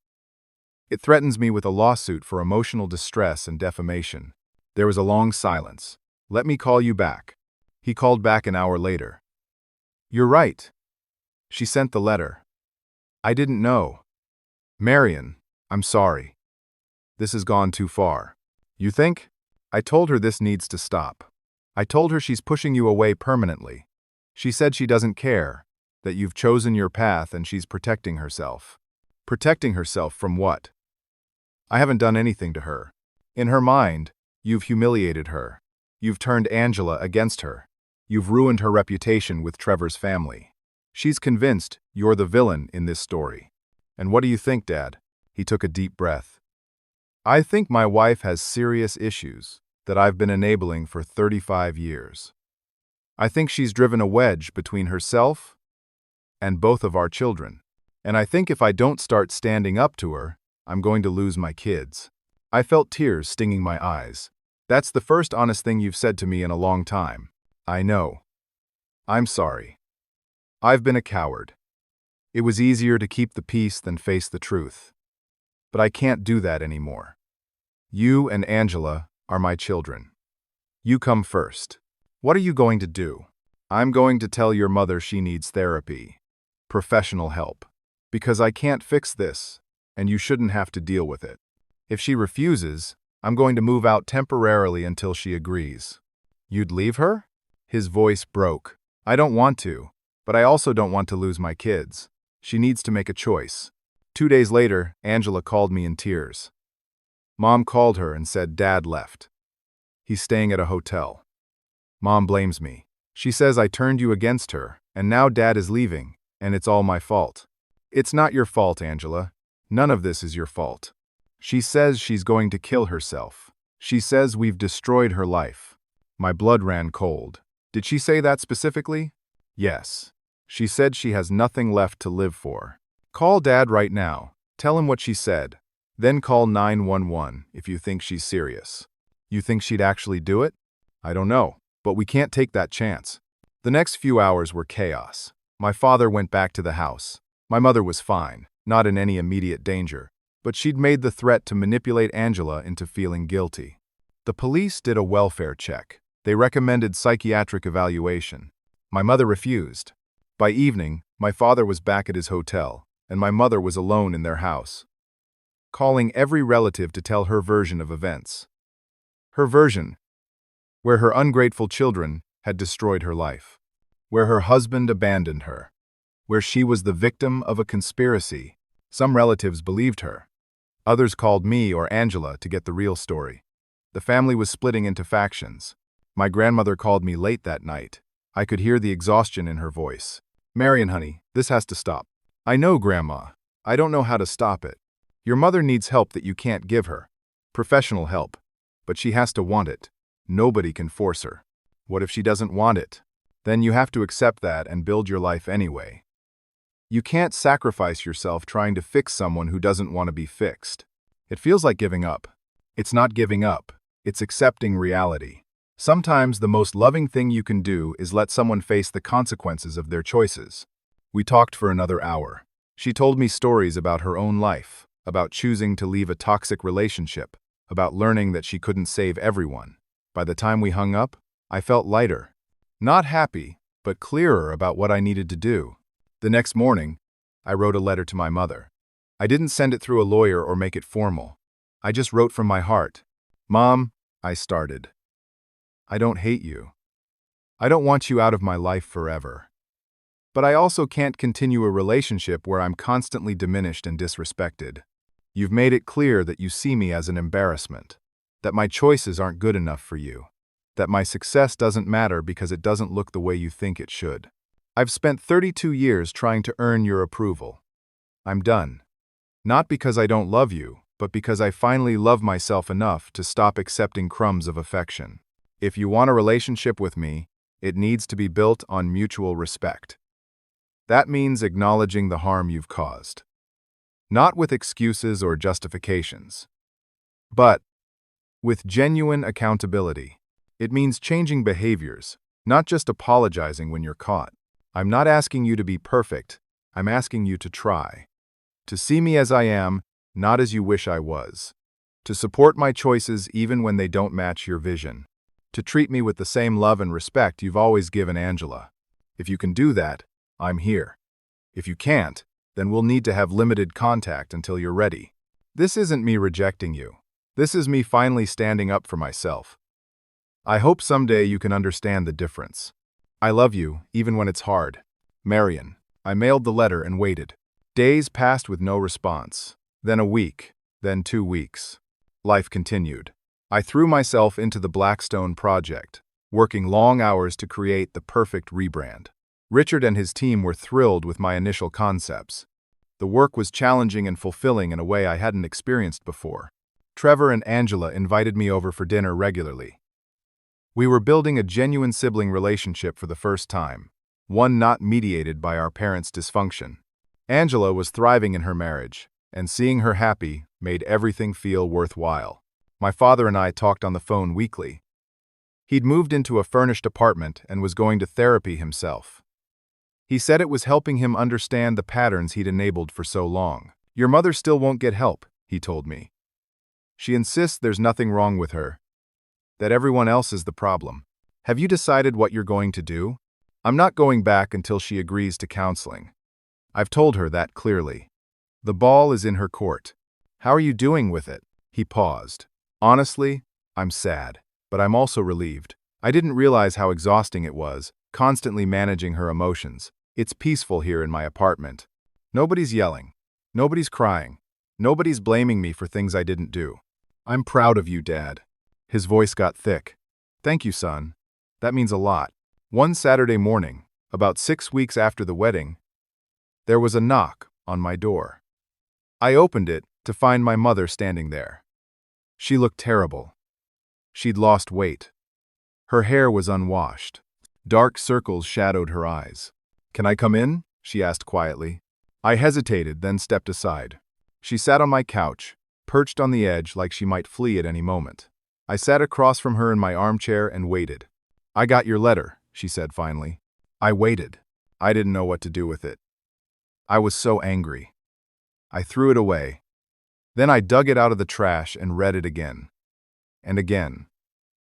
It threatens me with a lawsuit for emotional distress and defamation. There was a long silence. Let me call you back. He called back an hour later. You're right. She sent the letter. I didn't know. Marion, I'm sorry. This has gone too far. You think? I told her this needs to stop. I told her she's pushing you away permanently. She said she doesn't care, that you've chosen your path and she's protecting herself. Protecting herself from what? I haven't done anything to her. In her mind, you've humiliated her. You've turned Angela against her. You've ruined her reputation with Trevor's family. She's convinced you're the villain in this story. And what do you think, Dad? He took a deep breath. I think my wife has serious issues that I've been enabling for 35 years. I think she's driven a wedge between herself and both of our children. And I think if I don't start standing up to her, I'm going to lose my kids. I felt tears stinging my eyes. That's the first honest thing you've said to me in a long time. I know. I'm sorry. I've been a coward. It was easier to keep the peace than face the truth. But I can't do that anymore. You and Angela are my children. You come first. What are you going to do? I'm going to tell your mother she needs therapy. Professional help. Because I can't fix this, and you shouldn't have to deal with it. If she refuses, I'm going to move out temporarily until she agrees. You'd leave her? His voice broke. I don't want to, but I also don't want to lose my kids. She needs to make a choice. 2 days later, Angela called me in tears. Mom called her and said Dad left. He's staying at a hotel. Mom blames me. She says I turned you against her, and now Dad is leaving, and it's all my fault. It's not your fault, Angela. None of this is your fault. She says she's going to kill herself. She says we've destroyed her life. My blood ran cold. Did she say that specifically? Yes. She said she has nothing left to live for. Call Dad right now. Tell him what she said. Then call 911 if you think she's serious. You think she'd actually do it? I don't know, but we can't take that chance. The next few hours were chaos. My father went back to the house. My mother was fine, not in any immediate danger, but she'd made the threat to manipulate Angela into feeling guilty. The police did a welfare check. They recommended psychiatric evaluation. My mother refused. By evening, my father was back at his hotel, and my mother was alone in their house, calling every relative to tell her version of events. Her version, where her ungrateful children had destroyed her life, where her husband abandoned her, where she was the victim of a conspiracy. Some relatives believed her. Others called me or Angela to get the real story. The family was splitting into factions. My grandmother called me late that night. I could hear the exhaustion in her voice. Marion, honey, this has to stop. I know, Grandma. I don't know how to stop it. Your mother needs help that you can't give her. Professional help. But she has to want it. Nobody can force her. What if she doesn't want it? Then you have to accept that and build your life anyway. You can't sacrifice yourself trying to fix someone who doesn't want to be fixed. It feels like giving up. It's not giving up. It's accepting reality. Sometimes the most loving thing you can do is let someone face the consequences of their choices. We talked for another hour. She told me stories about her own life, about choosing to leave a toxic relationship, about learning that she couldn't save everyone. By the time we hung up, I felt lighter. Not happy, but clearer about what I needed to do. The next morning, I wrote a letter to my mother. I didn't send it through a lawyer or make it formal. I just wrote from my heart. Mom, I started. I don't hate you. I don't want you out of my life forever. But I also can't continue a relationship where I'm constantly diminished and disrespected. You've made it clear that you see me as an embarrassment, that my choices aren't good enough for you, that my success doesn't matter because it doesn't look the way you think it should. I've spent 32 years trying to earn your approval. I'm done. Not because I don't love you, but because I finally love myself enough to stop accepting crumbs of affection. If you want a relationship with me, it needs to be built on mutual respect. That means acknowledging the harm you've caused. Not with excuses or justifications, but with genuine accountability. It means changing behaviors, not just apologizing when you're caught. I'm not asking you to be perfect. I'm asking you to try. To see me as I am, not as you wish I was. To support my choices even when they don't match your vision. To treat me with the same love and respect you've always given Angela. If you can do that, I'm here. If you can't, then we'll need to have limited contact until you're ready. This isn't me rejecting you. This is me finally standing up for myself. I hope someday you can understand the difference. I love you, even when it's hard. Marion. I mailed the letter and waited. Days passed with no response. Then a week. Then 2 weeks. Life continued. I threw myself into the Blackstone project, working long hours to create the perfect rebrand. Richard and his team were thrilled with my initial concepts. The work was challenging and fulfilling in a way I hadn't experienced before. Trevor and Angela invited me over for dinner regularly. We were building a genuine sibling relationship for the first time, one not mediated by our parents' dysfunction. Angela was thriving in her marriage, and seeing her happy made everything feel worthwhile. My father and I talked on the phone weekly. He'd moved into a furnished apartment and was going to therapy himself. He said it was helping him understand the patterns he'd enabled for so long. Your mother still won't get help, he told me. She insists there's nothing wrong with her, that everyone else is the problem. Have you decided what you're going to do? I'm not going back until she agrees to counseling. I've told her that clearly. The ball is in her court. How are you doing with it? He paused. Honestly, I'm sad, but I'm also relieved. I didn't realize how exhausting it was, constantly managing her emotions. It's peaceful here in my apartment. Nobody's yelling. Nobody's crying. Nobody's blaming me for things I didn't do. I'm proud of you, Dad. His voice got thick. Thank you, son. That means a lot. One Saturday morning, about 6 weeks after the wedding, there was a knock on my door. I opened it to find my mother standing there. She looked terrible. She'd lost weight. Her hair was unwashed. Dark circles shadowed her eyes. "Can I come in?" she asked quietly. I hesitated, then stepped aside. She sat on my couch, perched on the edge like she might flee at any moment. I sat across from her in my armchair and waited. "I got your letter," she said finally. I waited. I didn't know what to do with it. I was so angry. I threw it away. Then I dug it out of the trash and read it again. And again.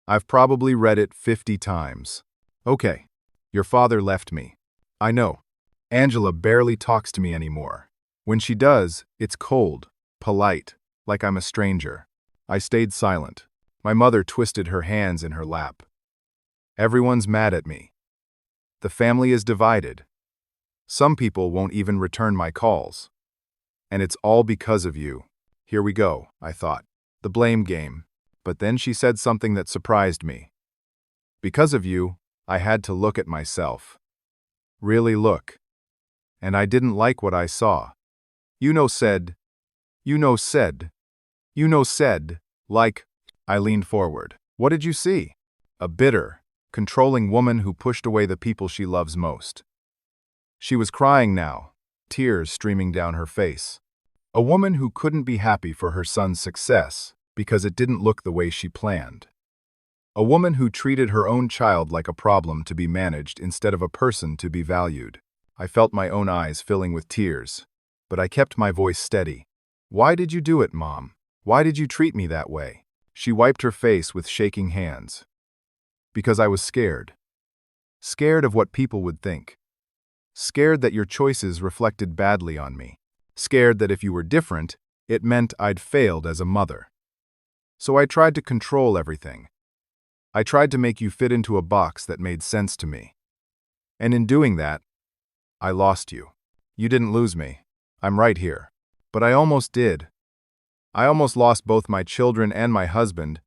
I've probably read it 50 times. Okay, your father left me. I know. Angela barely talks to me anymore. When she does, it's cold, polite, like I'm a stranger. I stayed silent. My mother twisted her hands in her lap. Everyone's mad at me. The family is divided. Some people won't even return my calls. And it's all because of you. Here we go, I thought. The blame game. But then she said something that surprised me. Because of you, I had to look at myself. Really look. And I didn't like what I saw. Said, like, I leaned forward. What did you see? A bitter, controlling woman who pushed away the people she loves most. She was crying now, tears streaming down her face. A woman who couldn't be happy for her son's success because it didn't look the way she planned. A woman who treated her own child like a problem to be managed instead of a person to be valued. I felt my own eyes filling with tears, but I kept my voice steady. Why did you do it, Mom? Why did you treat me that way? She wiped her face with shaking hands. Because I was scared. Scared of what people would think. Scared that your choices reflected badly on me. Scared that if you were different, it meant I'd failed as a mother. So I tried to control everything. I tried to make you fit into a box that made sense to me. And in doing that, I lost you. You didn't lose me. I'm right here. But I almost did. I almost lost both my children and my husband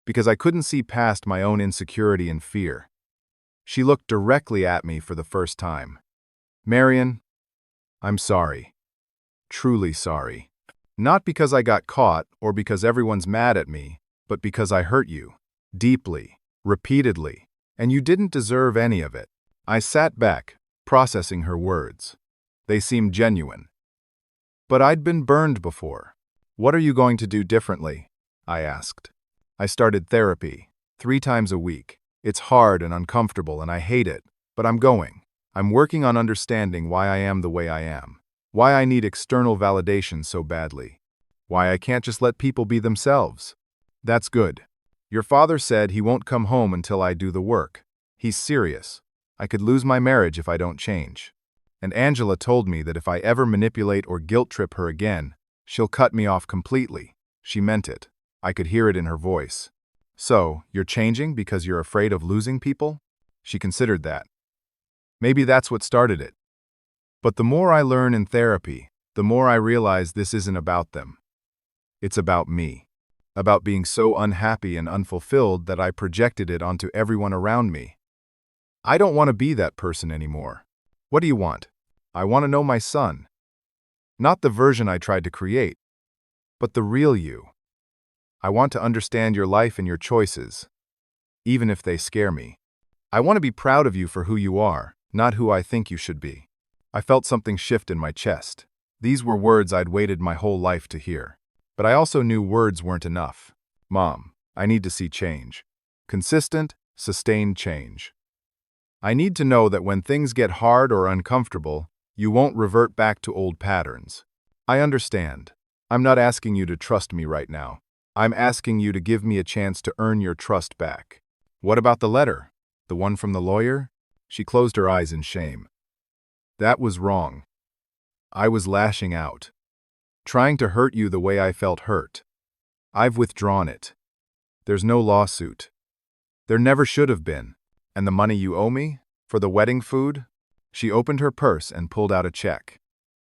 because I couldn't see past my own insecurity and fear. She looked directly at me for the first time. Marion, I'm sorry. Truly sorry. Not because I got caught or because everyone's mad at me, but because I hurt you. Deeply, repeatedly, and you didn't deserve any of it. I sat back, processing her words. They seemed genuine. But I'd been burned before. What are you going to do differently? I asked. I started therapy, 3 times a week. It's hard and uncomfortable and I hate it, but I'm going. I'm working on understanding why I am the way I am. Why I need external validation so badly. Why I can't just let people be themselves. That's good. Your father said he won't come home until I do the work. He's serious. I could lose my marriage if I don't change. And Angela told me that if I ever manipulate or guilt trip her again, she'll cut me off completely. She meant it. I could hear it in her voice. So, you're changing because you're afraid of losing people? She considered that. Maybe that's what started it. But the more I learn in therapy, the more I realize this isn't about them. It's about me. About being so unhappy and unfulfilled that I projected it onto everyone around me. I don't want to be that person anymore. What do you want? I want to know my son. Not the version I tried to create, but the real you. I want to understand your life and your choices, even if they scare me. I want to be proud of you for who you are, not who I think you should be. I felt something shift in my chest. These were words I'd waited my whole life to hear. But I also knew words weren't enough. Mom, I need to see change. Consistent, sustained change. I need to know that when things get hard or uncomfortable, you won't revert back to old patterns. I understand. I'm not asking you to trust me right now. I'm asking you to give me a chance to earn your trust back. What about the letter? The one from the lawyer? She closed her eyes in shame. That was wrong. I was lashing out. Trying to hurt you the way I felt hurt. I've withdrawn it. There's no lawsuit. There never should have been. And the money you owe me? For the wedding food? She opened her purse and pulled out a check.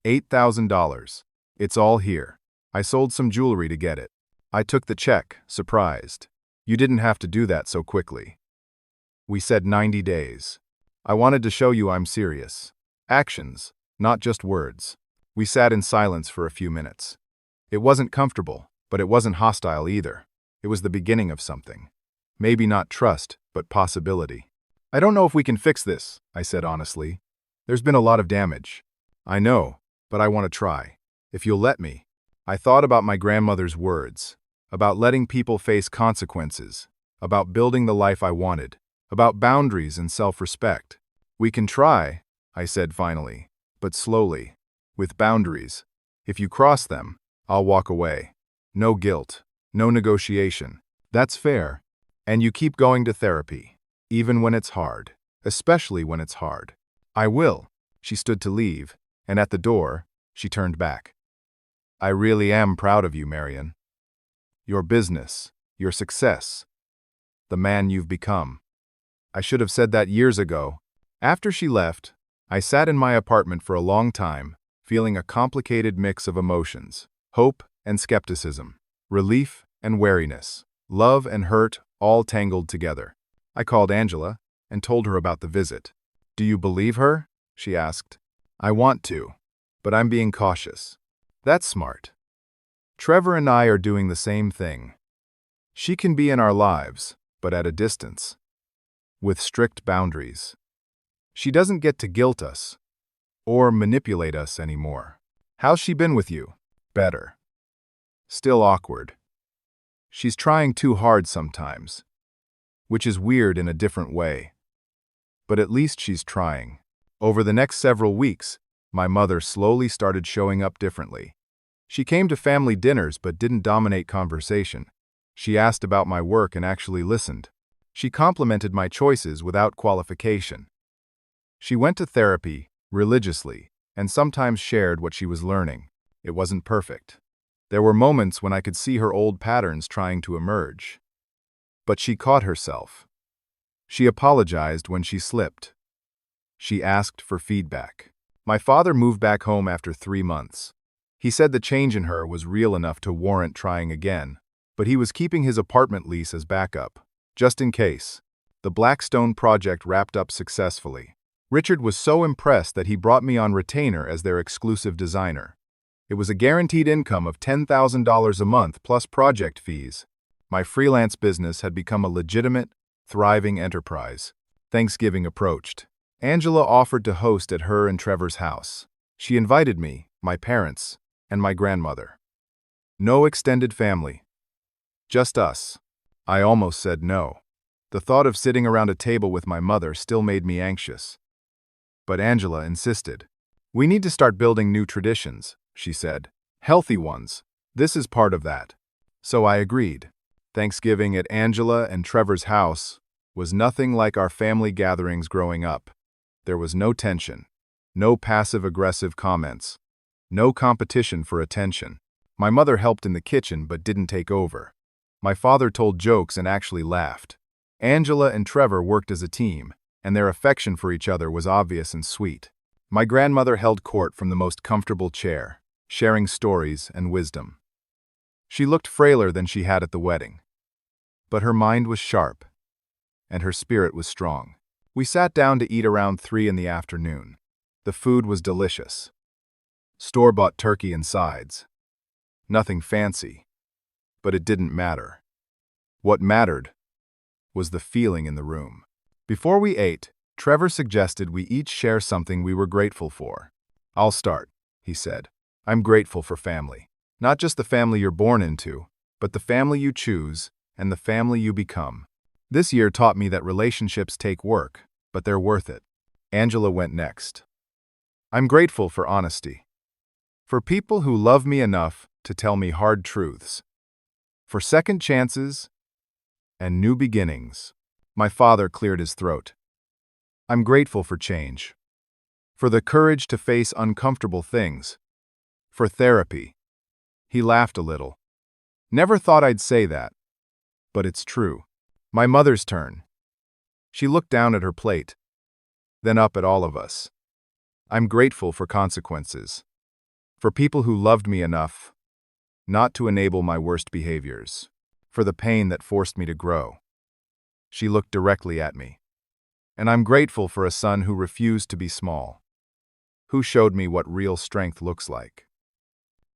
$8,000. It's all here. I sold some jewelry to get it. I took the check, surprised. You didn't have to do that so quickly. We said 90 days. I wanted to show you I'm serious. Actions, not just words. We sat in silence for a few minutes. It wasn't comfortable, but it wasn't hostile either. It was the beginning of something. Maybe not trust, but possibility. I don't know if we can fix this, I said honestly. There's been a lot of damage. I know, but I want to try. If you'll let me. I thought about my grandmother's words, about letting people face consequences, about building the life I wanted, about boundaries and self-respect. We can try, I said finally, but slowly, with boundaries. If you cross them, I'll walk away. No guilt, no negotiation. That's fair. And you keep going to therapy, even when it's hard, especially when it's hard. I will. She stood to leave, and at the door, she turned back. I really am proud of you, Marion. Your business, your success, the man you've become. I should have said that years ago. After she left, I sat in my apartment for a long time, feeling a complicated mix of emotions, hope and skepticism, relief and wariness, love and hurt all tangled together. I called Angela and told her about the visit. Do you believe her? She asked. I want to, but I'm being cautious. That's smart. Trevor and I are doing the same thing. She can be in our lives, but at a distance, with strict boundaries. She doesn't get to guilt us or manipulate us anymore. How's she been with you? Better. Still awkward. She's trying too hard sometimes, which is weird in a different way. But at least she's trying. Over the next several weeks, my mother slowly started showing up differently. She came to family dinners but didn't dominate conversation. She asked about my work and actually listened. She complimented my choices without qualification. She went to therapy, religiously, and sometimes shared what she was learning. It wasn't perfect. There were moments when I could see her old patterns trying to emerge. But she caught herself. She apologized when she slipped. She asked for feedback. My father moved back home after 3 months. He said the change in her was real enough to warrant trying again, but he was keeping his apartment lease as backup, just in case. The Blackstone project wrapped up successfully. Richard was so impressed that he brought me on retainer as their exclusive designer. It was a guaranteed income of $10,000 a month plus project fees. My freelance business had become a legitimate, thriving enterprise. Thanksgiving approached. Angela offered to host at her and Trevor's house. She invited me, my parents, and my grandmother. No extended family. Just us. I almost said no. The thought of sitting around a table with my mother still made me anxious. But Angela insisted. We need to start building new traditions, she said. Healthy ones. This is part of that. So I agreed. Thanksgiving at Angela and Trevor's house was nothing like our family gatherings growing up. There was no tension, no passive-aggressive comments, no competition for attention. My mother helped in the kitchen but didn't take over. My father told jokes and actually laughed. Angela and Trevor worked as a team, and their affection for each other was obvious and sweet. My grandmother held court from the most comfortable chair, sharing stories and wisdom. She looked frailer than she had at the wedding. But her mind was sharp, and her spirit was strong. We sat down to eat around 3 in the afternoon. The food was delicious. Store-bought turkey and sides. Nothing fancy, but it didn't matter. What mattered was the feeling in the room. Before we ate, Trevor suggested we each share something we were grateful for. I'll start, he said. I'm grateful for family. Not just the family you're born into, but the family you choose and the family you become. This year taught me that relationships take work, but they're worth it. Angela went next. I'm grateful for honesty. For people who love me enough to tell me hard truths. For second chances and new beginnings. My father cleared his throat. I'm grateful for change. for the courage to face uncomfortable things, for therapy. He laughed a little. Never thought I'd say that, but it's true. My mother's turn. She looked down at her plate, then up at all of us. I'm grateful for consequences, for people who loved me enough not to enable my worst behaviors, for the pain that forced me to grow. She looked directly at me. And I'm grateful for a son who refused to be small, who showed me what real strength looks like.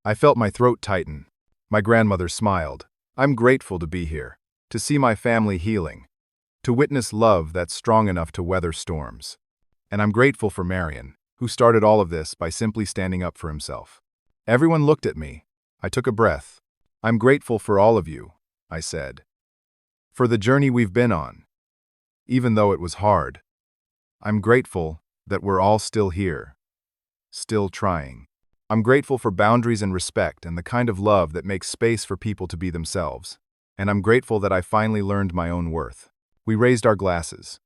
I felt my throat tighten. My grandmother smiled. I'm grateful to be here, to see my family healing, to witness love that's strong enough to weather storms. And I'm grateful for Marion, who started all of this by simply standing up for himself. Everyone looked at me. I took a breath. I'm grateful for all of you, I said. For the journey we've been on. Even though it was hard, I'm grateful that we're all still here, still trying. I'm grateful for boundaries and respect and the kind of love that makes space for people to be themselves. And I'm grateful that I finally learned my own worth. We raised our glasses.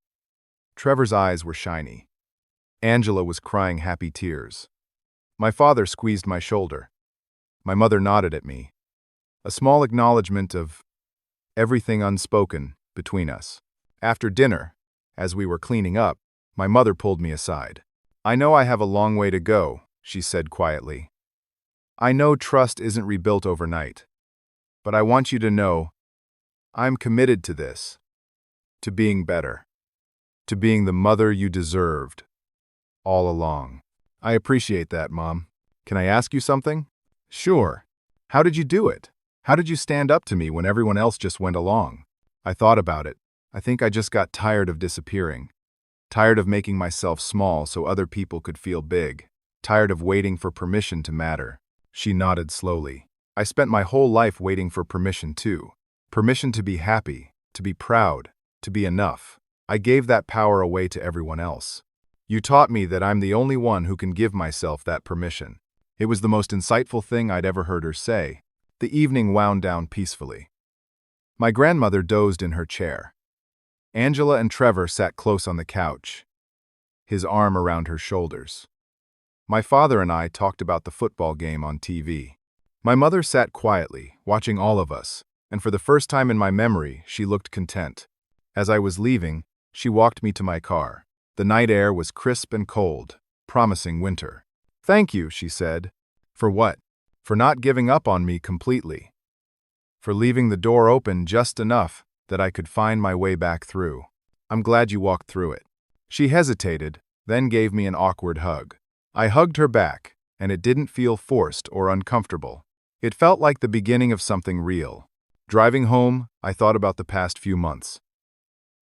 Trevor's eyes were shiny. Angela was crying happy tears. My father squeezed my shoulder. My mother nodded at me. A small acknowledgement of everything unspoken between us. After dinner, as we were cleaning up, my mother pulled me aside. I know I have a long way to go, she said quietly. I know trust isn't rebuilt overnight. But I want you to know, I'm committed to this. To being better. To being the mother you deserved. All along. I appreciate that, Mom. Can I ask you something? Sure. How did you do it? How did you stand up to me when everyone else just went along? I thought about it. I think I just got tired of disappearing. Tired of making myself small so other people could feel big. Tired of waiting for permission to matter. She nodded slowly. I spent my whole life waiting for permission too. Permission to be happy, to be proud, to be enough. I gave that power away to everyone else. You taught me that I'm the only one who can give myself that permission. It was the most insightful thing I'd ever heard her say. The evening wound down peacefully. My grandmother dozed in her chair. Angela and Trevor sat close on the couch, his arm around her shoulders. My father and I talked about the football game on TV. My mother sat quietly, watching all of us, and for the first time in my memory, she looked content. As I was leaving, she walked me to my car. The night air was crisp and cold, promising winter. Thank you, she said. For what? For not giving up on me completely. For leaving the door open just enough that I could find my way back through. I'm glad you walked through it. She hesitated, then gave me an awkward hug. I hugged her back, and it didn't feel forced or uncomfortable. It felt like the beginning of something real. Driving home, I thought about the past few months.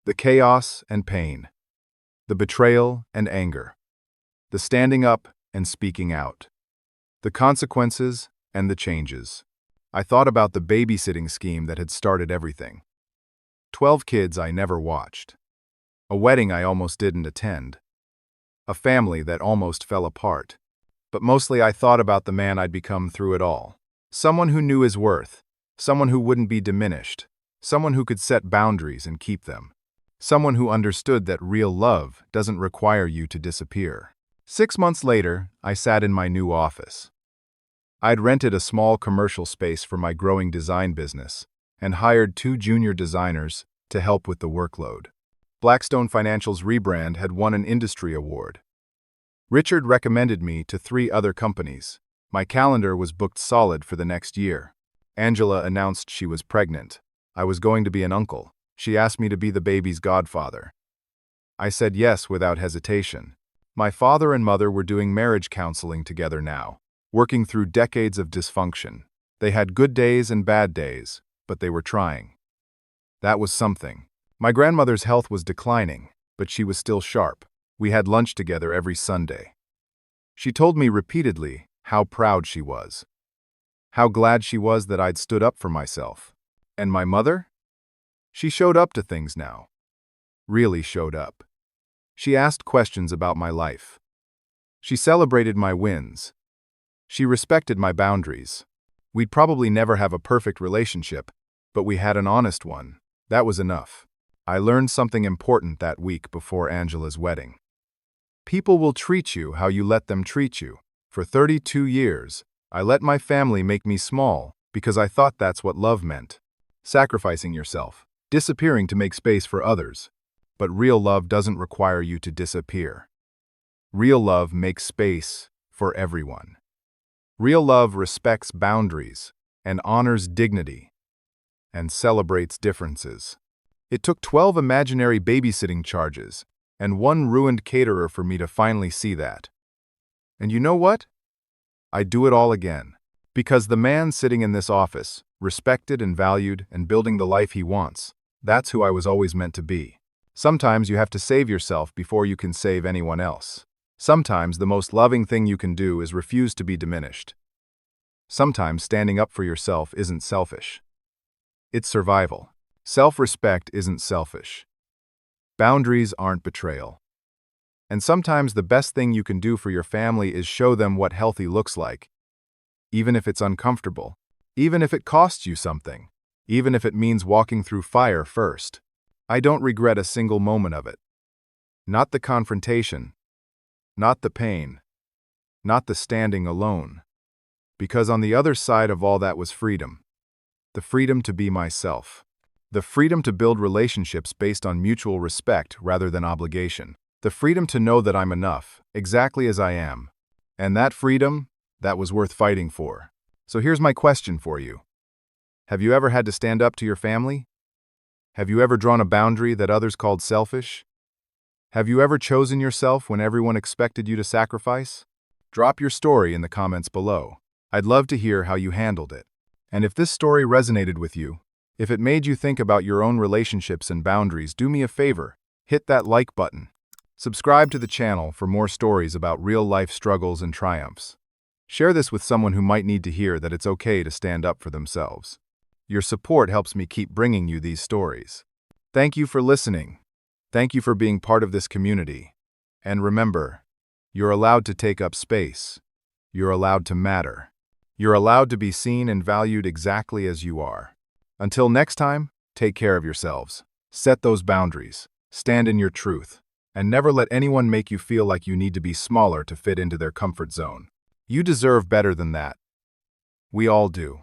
The chaos and pain. The betrayal and anger. The standing up and speaking out. The consequences and the changes. I thought about the babysitting scheme that had started everything. 12 kids I never watched. A wedding I almost didn't attend. A family that almost fell apart. But mostly I thought about the man I'd become through it all. Someone who knew his worth. Someone who wouldn't be diminished. Someone who could set boundaries and keep them. Someone who understood that real love doesn't require you to disappear. 6 months later, I sat in my new office. I'd rented a small commercial space for my growing design business and hired 2 junior designers to help with the workload. Blackstone Financial's rebrand had won an industry award. Richard recommended me to 3 other companies. My calendar was booked solid for the next year. Angela announced she was pregnant. I was going to be an uncle. She asked me to be the baby's godfather. I said yes without hesitation. My father and mother were doing marriage counseling together now, working through decades of dysfunction. They had good days and bad days, but they were trying. That was something. My grandmother's health was declining, but she was still sharp. We had lunch together every Sunday. She told me repeatedly how proud she was. How glad she was that I'd stood up for myself. And my mother? She showed up to things now. Really showed up. She asked questions about my life. She celebrated my wins. She respected my boundaries. We'd probably never have a perfect relationship, but we had an honest one. That was enough. I learned something important that week before Angela's wedding. People will treat you how you let them treat you. For 32 years, I let my family make me small because I thought that's what love meant. Sacrificing yourself, disappearing to make space for others. But real love doesn't require you to disappear. Real love makes space for everyone. Real love respects boundaries and honors dignity and celebrates differences. It took 12 imaginary babysitting charges and one ruined caterer for me to finally see that. And you know what? I'd do it all again. Because the man sitting in this office, respected and valued and building the life he wants, that's who I was always meant to be. Sometimes you have to save yourself before you can save anyone else. Sometimes the most loving thing you can do is refuse to be diminished. Sometimes standing up for yourself isn't selfish. It's survival. Self-respect isn't selfish. Boundaries aren't betrayal. And sometimes the best thing you can do for your family is show them what healthy looks like, even if it's uncomfortable, even if it costs you something, even if it means walking through fire first. I don't regret a single moment of it. Not the confrontation, not the pain, not the standing alone. Because on the other side of all that was freedom. The freedom to be myself. The freedom to build relationships based on mutual respect rather than obligation. The freedom to know that I'm enough, exactly as I am. And that freedom, that was worth fighting for. So here's my question for you. Have you ever had to stand up to your family? Have you ever drawn a boundary that others called selfish? Have you ever chosen yourself when everyone expected you to sacrifice? Drop your story in the comments below. I'd love to hear how you handled it. And if this story resonated with you, if it made you think about your own relationships and boundaries, do me a favor, hit that like button. Subscribe to the channel for more stories about real-life struggles and triumphs. Share this with someone who might need to hear that it's okay to stand up for themselves. Your support helps me keep bringing you these stories. Thank you for listening. Thank you for being part of this community. And remember, you're allowed to take up space. You're allowed to matter. You're allowed to be seen and valued exactly as you are. Until next time, take care of yourselves. Set those boundaries. Stand in your truth. And never let anyone make you feel like you need to be smaller to fit into their comfort zone. You deserve better than that. We all do.